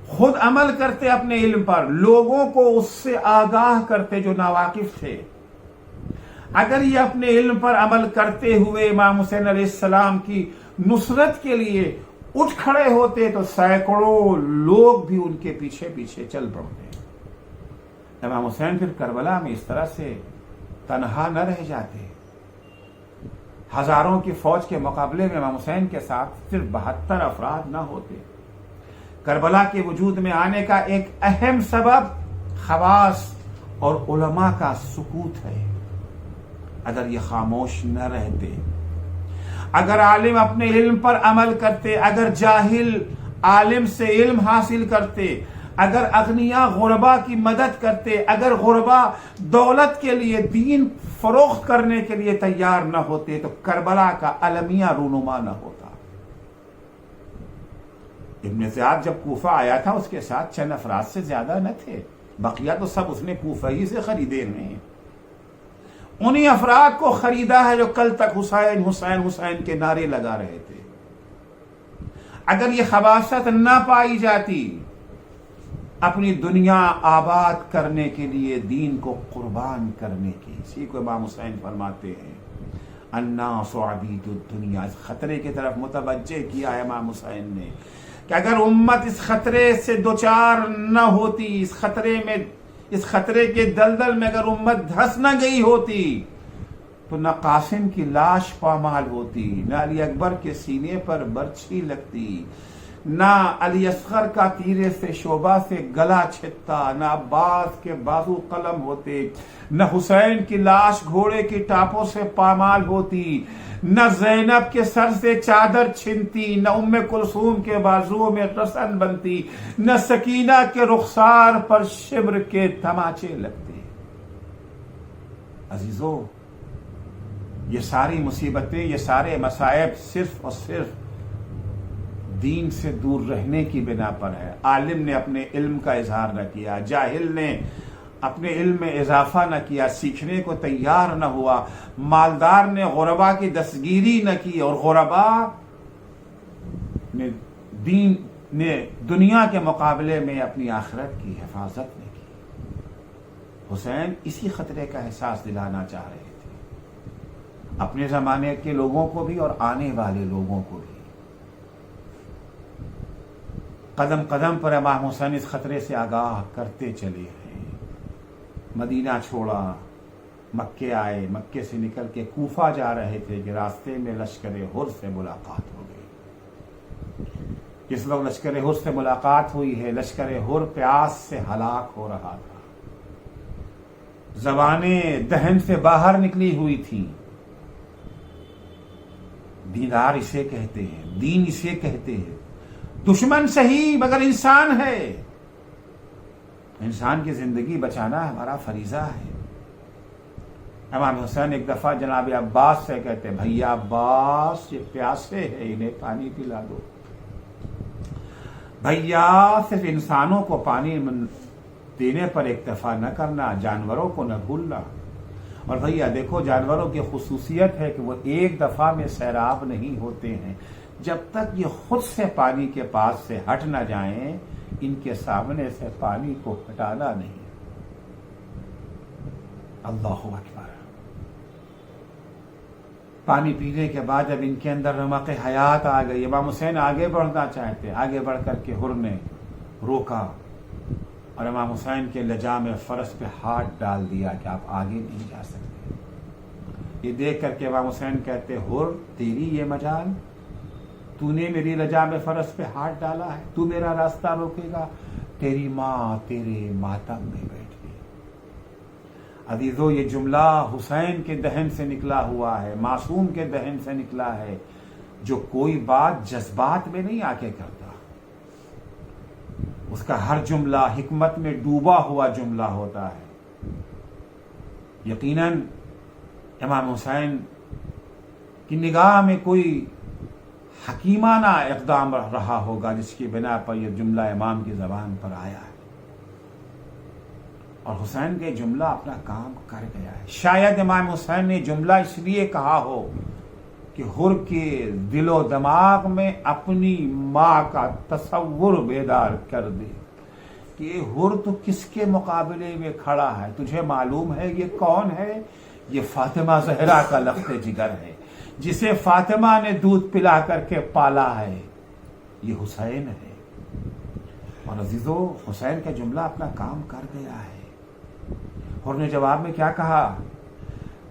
Speaker 1: خود عمل کرتے اپنے علم پر، لوگوں کو اس سے آگاہ کرتے جو ناواقف تھے۔ اگر یہ اپنے علم پر عمل کرتے ہوئے امام حسین علیہ السلام کی نصرت کے لیے اٹھ کھڑے ہوتے تو سینکڑوں لوگ بھی ان کے پیچھے پیچھے چل پڑتے۔ امام حسین پھر کربلا میں اس طرح سے تنہا نہ رہ جاتے۔ ہزاروں کی فوج کے مقابلے میں امام حسین کے ساتھ صرف 72 افراد نہ ہوتے۔ کربلا کے وجود میں آنے کا ایک اہم سبب خواص اور علماء کا سکوت ہے۔ اگر یہ خاموش نہ رہتے، اگر عالم اپنے علم پر عمل کرتے، اگر جاہل عالم سے علم حاصل کرتے، اگر اغنیاء غربا کی مدد کرتے، اگر غربا دولت کے لیے دین فروخت کرنے کے لیے تیار نہ ہوتے تو کربلا کا المیہ رونما نہ ہوتا۔ ابن زیاد جب کوفہ آیا تھا اس کے ساتھ چند افراد سے زیادہ نہ تھے، بقیہ تو سب اس نے کوفہ ہی سے خریدے ہیں۔ انہی افراد کو خریدا ہے جو کل تک حسین حسین حسین کے نعرے لگا رہے تھے۔ اگر یہ خباثت نہ پائی جاتی، اپنی دنیا آباد کرنے کے لیے دین کو قربان کرنے کی، اسی کو امام حسین فرماتے ہیں الناس عبید الدنیا۔ اس خطرے کی طرف متوجہ کیا ہے امام حسین نے کہ اگر امت اس خطرے سے دوچار نہ ہوتی، اس خطرے کے دلدل میں اگر امت دھس نہ گئی ہوتی تو نہ قاسم کی لاش پامال ہوتی، نہ علی اکبر کے سینے پر برچھی لگتی، نہ علی اصغر کا تیرے سے شعبہ سے گلا چھتتا، نہ عباس کے بازو قلم ہوتے، نہ حسین کی لاش گھوڑے کی ٹاپوں سے پامال ہوتی، نہ زینب کے سر سے چادر چھنتی، نہ ام کلثوم کے بازوؤں میں رسن بنتی، نہ سکینہ کے رخسار پر شبر کے تماچے لگتے۔ عزیزو، یہ ساری مصیبتیں، یہ سارے مصائب صرف اور صرف دین سے دور رہنے کی بنا پر ہے۔ عالم نے اپنے علم کا اظہار نہ کیا، جاہل نے اپنے علم میں اضافہ نہ کیا، سیکھنے کو تیار نہ ہوا، مالدار نے غربا کی دستگیری نہ کی، اور غربا نے دنیا کے مقابلے میں اپنی آخرت کی حفاظت نہیں کی۔ حسین اسی خطرے کا احساس دلانا چاہ رہے تھے اپنے زمانے کے لوگوں کو بھی اور آنے والے لوگوں کو بھی۔ قدم قدم پر امام حسین اس خطرے سے آگاہ کرتے چلے ہیں۔ مدینہ چھوڑا، مکے آئے، مکے سے نکل کے کوفہ جا رہے تھے کہ راستے میں لشکر حر سے ملاقات ہو گئی۔ جس وقت لشکر حر سے ملاقات ہوئی ہے، لشکر حر پیاس سے ہلاک ہو رہا تھا، زبانیں دہن سے باہر نکلی ہوئی تھی۔ دیندار اسے کہتے ہیں، دین اسے کہتے ہیں، دشمن صحیح مگر انسان ہے، انسان کی زندگی بچانا ہمارا فریضہ ہے۔ امام حسین ایک دفعہ جناب عباس سے کہتے ہیں بھیا عباس یہ پیاسے ہیں، انہیں پانی پلا دو۔ بھیا صرف انسانوں کو پانی دینے پر اکتفا نہ کرنا، جانوروں کو نہ بھولنا۔ اور بھیا دیکھو، جانوروں کی خصوصیت ہے کہ وہ ایک دفعہ میں سیراب نہیں ہوتے ہیں، جب تک یہ خود سے پانی کے پاس سے ہٹ نہ جائیں ان کے سامنے سے پانی کو ہٹانا نہیں۔ اللہ اکبر۔ پانی پینے کے بعد جب ان کے اندر رمق حیات آ گئی، امام حسین آگے بڑھنا چاہتے، آگے بڑھ کر کے حر نے روکا اور امام حسین کے لجام فرس پہ ہاتھ ڈال دیا کہ آپ آگے نہیں جا سکتے۔ یہ دیکھ کر کے امام حسین کہتے حر تیری یہ مجال، تو نے میری لجام فرس پہ ہاتھ ڈالا ہے، تو میرا راستہ روکے گا؟ تیری ماں تیرے ماتم میں بیٹھ گئی۔ عزیزو، یہ جملہ حسین کے دہن سے نکلا ہوا ہے، معصوم کے دہن سے نکلا ہے، جو کوئی بات جذبات میں نہیں آ کے کرتا، اس کا ہر جملہ حکمت میں ڈوبا ہوا جملہ ہوتا ہے۔ یقیناً امام حسین کی نگاہ میں کوئی حکیمانہ اقدام رہا ہوگا جس کی بنا پر یہ جملہ امام کی زبان پر آیا ہے، اور حسین کے جملہ اپنا کام کر گیا ہے۔ شاید امام حسین نے جملہ اس لیے کہا ہو کہ حر کے دل و دماغ میں اپنی ماں کا تصور بیدار کر دے۔ کہ ہر تو کس کے مقابلے میں کھڑا ہے؟ تجھے معلوم ہے یہ کون ہے؟ یہ فاطمہ زہرا کا لخت جگر ہے، جسے فاطمہ نے دودھ پلا کر کے پالا ہے، یہ حسین ہے۔ اور عزیزو، حسین کا جملہ اپنا کام کر گیا ہے۔ ہر نے جواب میں کیا کہا؟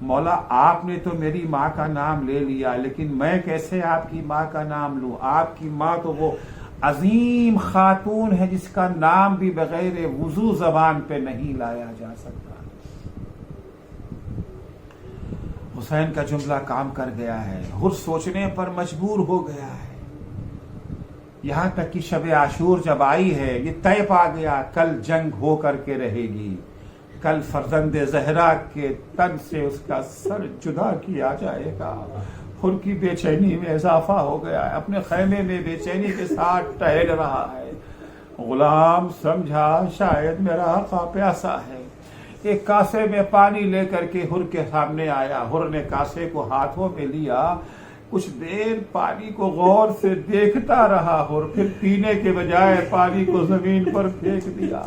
Speaker 1: مولا آپ نے تو میری ماں کا نام لے لیا، لیکن میں کیسے آپ کی ماں کا نام لوں؟ آپ کی ماں تو وہ عظیم خاتون ہے جس کا نام بھی بغیر وضو زبان پہ نہیں لایا جا سکتا۔ حسین کا جملہ کام کر گیا ہے، ہر سوچنے پر مجبور ہو گیا ہے، یہاں تک کہ شب عاشور جب آئی ہے یہ طے پا گیا کل جنگ ہو کر کے رہے گی، کل فرزند زہرا کے تن سے اس کا سر جدا کیا جائے گا۔ ہر کی بے چینی میں اضافہ ہو گیا ہے، اپنے خیمے میں بے چینی کے ساتھ ٹہل رہا ہے۔ غلام سمجھا شاید میرا آقا پیاسا ہے، ایک کاسے میں پانی لے کر کے ہر کے سامنے آیا۔ ہر نے کاسے کو ہاتھوں میں لیا، کچھ دیر پانی کو غور سے دیکھتا رہا، اور پھر پینے کے بجائے پانی کو زمین پر پھینک دیا۔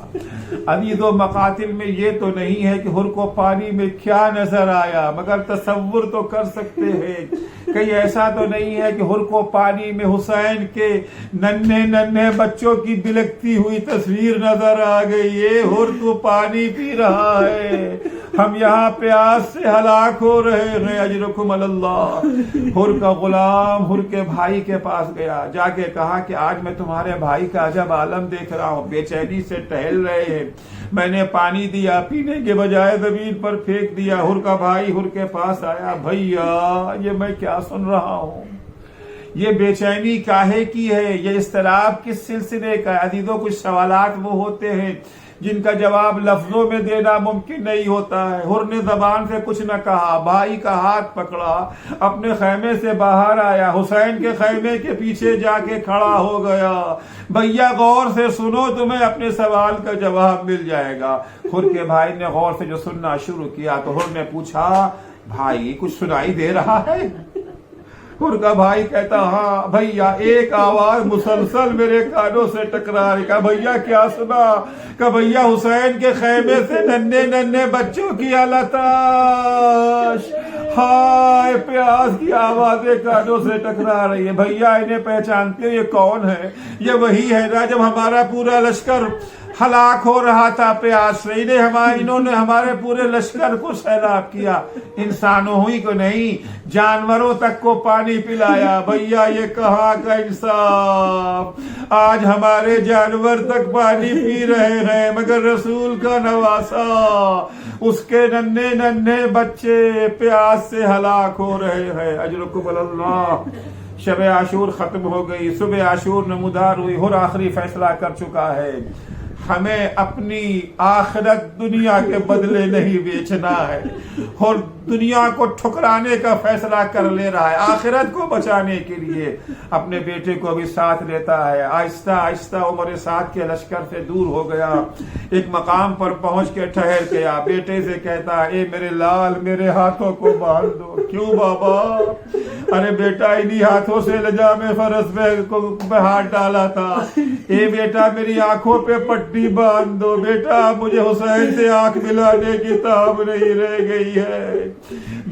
Speaker 1: عدید و مقاتل میں یہ تو نہیں ہے کہ ہر کو پانی میں کیا نظر آیا، مگر تصور تو کر سکتے ہیں، کہیں ایسا تو نہیں ہے کہ ہر کو پانی میں حسین کے ننھے ننھے بچوں کی بلکتی ہوئی تصویر نظر آ گئی۔ یہ ہر تو پانی پی رہا ہے، ہم یہاں پیاس سے ہلاک ہو رہے ہیں، اجرکم اللہ۔ ہر کا غلام ہر کے بھائی کے پاس گیا، جا کے کہا کہ آج میں تمہارے بھائی کا عجب عالم دیکھ رہا ہوں، بے چینی سے ٹہل رہے ہیں، میں نے پانی دیا، پینے کے بجائے زمین پر پھینک دیا۔ ہر کا بھائی ہر کے پاس آیا، بھیا یہ میں کیا سن رہا ہوں، یہ بے چینی کاہے کی ہے، یہ اضطراب کس سلسلے کا ہے؟ عزیزوں، کچھ سوالات وہ ہوتے ہیں جن کا جواب لفظوں میں دینا ممکن نہیں ہوتا ہے۔ ہر نے زبان سے کچھ نہ کہا، بھائی کا ہاتھ پکڑا، اپنے خیمے سے باہر آیا، حسین کے خیمے کے پیچھے جا کے کھڑا ہو گیا۔ بھیا غور سے سنو، تمہیں اپنے سوال کا جواب مل جائے گا۔ ہر کے بھائی نے غور سے جو سننا شروع کیا تو ہر نے پوچھا، بھائی کچھ سنائی دے رہا ہے؟ ہر کا بھائی کہتا، ہاں بھیا، ایک آواز مسلسل میرے کانوں سے ٹکرا رہی۔ کہا بھیا کیا سنا؟ کہ بھیا حسین کے خیمے سے ننھے ننھے بچوں کی التاش، ہائے پیاس کی آوازیں کانوں سے ٹکرا رہی ہے۔ بھیا انہیں پہچانتے ہو، یہ کون ہے؟ یہ وہی ہے نا جب ہمارا پورا لشکر ہلاک ہو رہا تھا پیاس سے، انہوں نے ہمارے پورے لشکر کو سیلاب کیا، انسانوں ہی کو نہیں جانوروں تک کو پانی پلایا۔ بھیا یہ کہاں کا انصاف، آج ہمارے جانور تک پانی پی رہے ہیں، مگر رسول کا نواسا، اس کے ننھے ننھے بچے پیاس سے ہلاک ہو رہے ہیں۔ اجرکم اللہ۔ شب عاشور ختم ہو گئی، صبح عاشور نمودار ہوئی، ہر آخری فیصلہ کر چکا ہے، ہمیں اپنی آخرت دنیا کے بدلے نہیں بیچنا ہے، اور دنیا کو ٹھکرانے کا فیصلہ کر لے رہا ہے، آخرت کو بچانے کے لیے اپنے بیٹے کو بھی ساتھ لیتا ہے۔ آہستہ آہستہ عمر سعد کے لشکر سے دور ہو گیا، ایک مقام پر پہنچ کے ٹھہر گیا، بیٹے سے کہتا، اے میرے لال میرے ہاتھوں کو باندھ دو۔ کیوں بابا؟ ارے بیٹا انہی ہاتھوں سے لجام فرس پہ ہاتھ ڈالا تھا، اے بیٹا میری آنکھوں پہ پٹی باندھ دو، بیٹا مجھے حسین سے آنکھ ملانے کی تاب نہیں رہ گئی ہے۔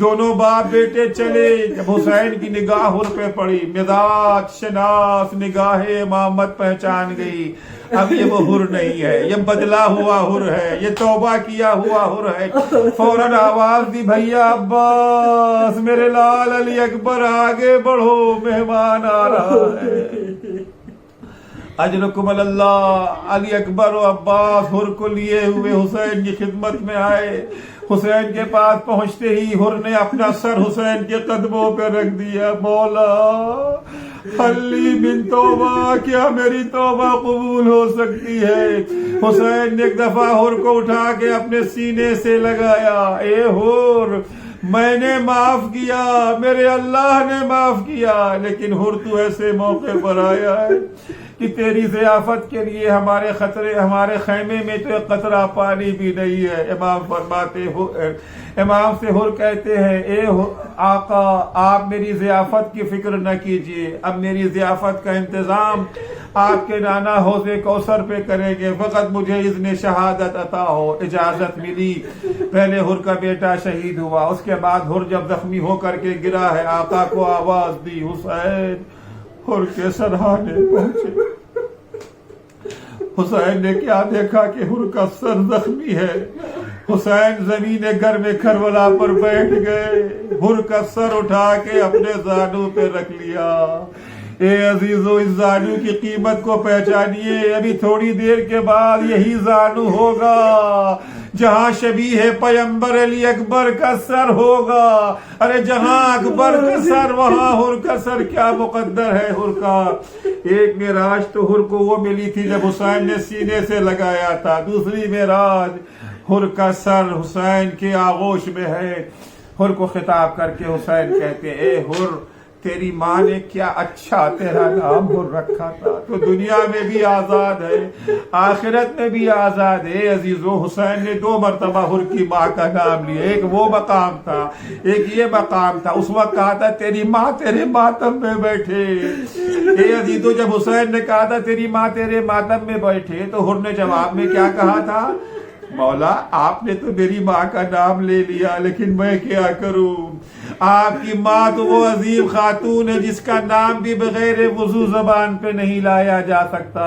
Speaker 1: دونوں باپ بیٹے چلے، جب حسین کی نگاہ ہر پہ پڑی، مزاج شناس نگاہ امامت پہچان گئی، اب یہ وہ ہر نہیں ہے، یہ بدلا ہوا ہر ہے، یہ توبہ کیا ہوا ہر ہے۔ فوراً آواز دی، بھیا عباس میرے لال علی اکبر آگے بڑھو، مہمان آ رہا ہے۔ اجرکم اللہ۔ علی اکبر و عباس ہر کو لیے ہوئے حسین کی خدمت میں آئے۔ حسین کے پاس پہنچتے ہی ہر نے اپنا سر حسین کے قدموں پہ رکھ دیا، مولا حلی من توبہ، کیا میری توبہ قبول ہو سکتی ہے؟ حسین نے ایک دفعہ ہر کو اٹھا کے اپنے سینے سے لگایا، اے ہر میں نے معاف کیا، میرے اللہ نے معاف کیا، لیکن ہر تو ایسے موقع پر آیا ہے کہ تیری ضیافت کے لیے ہمارے خیمے میں تو ایک قطرہ پانی بھی نہیں ہے۔ امام سے حر کہتے ہیں اے آقا آپ میری ضیافت کی فکر نہ کیجیے، اب میری ضیافت کا انتظام آپ کے نانا حوض کوثر پہ کریں گے، فقط مجھے اذن شہادت عطا ہو۔ اجازت ملی، پہلے حر کا بیٹا شہید ہوا، اس کے بعد حر جب زخمی ہو کر کے گرا ہے آقا کو آواز دی حسین، حر کے سرہانے پہنچے۔ حسین نے کیا دیکھا کہ حر کا سر زخمی ہے، حسین زمین گرم کربلا پر بیٹھ گئے، حر کا سر اٹھا کے اپنے زانوں پہ رکھ لیا۔ اے عزیزو اس زانو کی قیمت کو پہچانیے، ابھی تھوڑی دیر کے بعد یہی زانو ہوگا جہاں شبیہ پیمبر علی اکبر کا سر ہوگا۔ ارے جہاں اکبر کا سر وہاں حر کا سر، کیا مقدر ہے حر کا۔ ایک معراج تو حر کو وہ ملی تھی جب حسین نے سینے سے لگایا تھا، دوسری معراج حر کا سر حسین کے آغوش میں ہے۔ حر کو خطاب کر کے حسین کہتے اے حر تیری ماں نے کیا اچھا تیرا نام حر رکھا تھا، تو دنیا میں بھی آزاد ہے آخرت میں بھی آزاد ہے۔ عزیزو حسین نے 2 مرتبہ حر کی ماں کا نام لیا، ایک وہ مقام تھا ایک یہ مقام تھا۔ اس وقت کہا تھا تیری ماں تیرے ماتم میں بیٹھے۔ اے عزیزو جب حسین نے کہا تھا تیری ماں تیرے ماتم میں بیٹھے تو حر نے جواب میں کیا کہا تھا، مولا آپ نے تو میری ماں کا نام لے لیا لیکن میں کیا کروں، آپ کی ماں تو وہ عظیم خاتون ہے جس کا نام بھی بغیر وضو زبان پہ نہیں لایا جا سکتا۔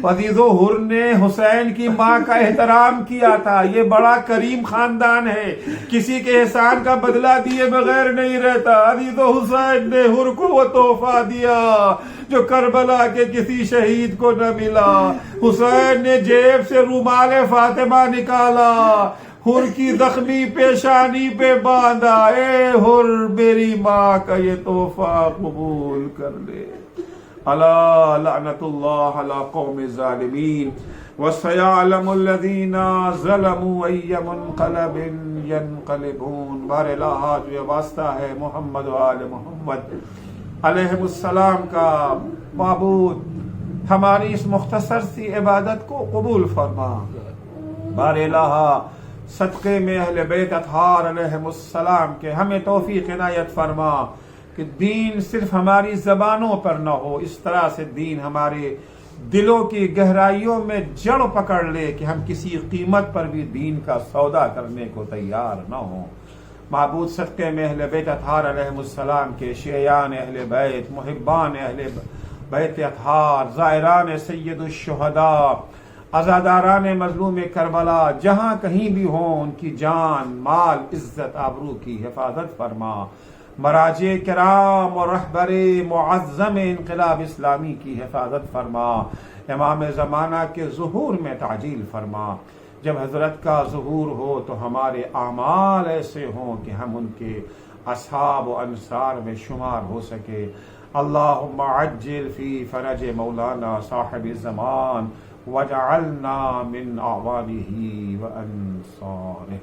Speaker 1: عزیزو حر نے حسین کی ماں کا احترام کیا تھا، یہ بڑا کریم خاندان ہے، کسی کے احسان کا بدلہ دیے بغیر نہیں رہتا۔ عزیزو حسین نے حر کو وہ تحفہ دیا جو کربلا کے کسی شہید کو نہ ملا۔ حسین نے جیب سے رومال فاطمہ نکالا، حر کی زخمی پیشانی پہ باندھا، اے حر میری ماں کا یہ تحفہ قبول کر لے۔ الا لعنت اللہ علی قوم الظالمین وسيعلم الذین ظلموا ای منقلب ینقلبون۔ بار الہ جو یہ واسطہ ہے محمد و آل محمد علیہ السلام کا، معبود ہماری اس مختصر سی عبادت کو قبول فرما۔ بار الہ صدقے میں اہل بیت اطہار علیہ السلام کے ہمیں توفیق عنایت فرما کہ دین صرف ہماری زبانوں پر نہ ہو، اس طرح سے دین ہمارے دلوں کی گہرائیوں میں جڑ پکڑ لے کہ ہم کسی قیمت پر بھی دین کا سودا کرنے کو تیار نہ ہوں۔ معبود صدقے میں اہل بیت اطہار علیہ السلام کے شیعان اہل بیت، محبان اہل بیت اطہار، زائران سید الشہداء، عزاداران مظلوم کربلا جہاں کہیں بھی ہوں ان کی جان مال عزت آبرو کی حفاظت فرما۔ مراجع کرام اور رہبر معظم انقلاب اسلامی کی حفاظت فرما۔ امام زمانہ کے ظہور میں تعجیل فرما۔ جب حضرت کا ظہور ہو تو ہمارے اعمال ایسے ہوں کہ ہم ان کے اصحاب و انصار میں شمار ہو سکے۔ اللہم عجل فی فرج مولانا صاحب الزمان وجعلنا من اعوانہ وانصارہ۔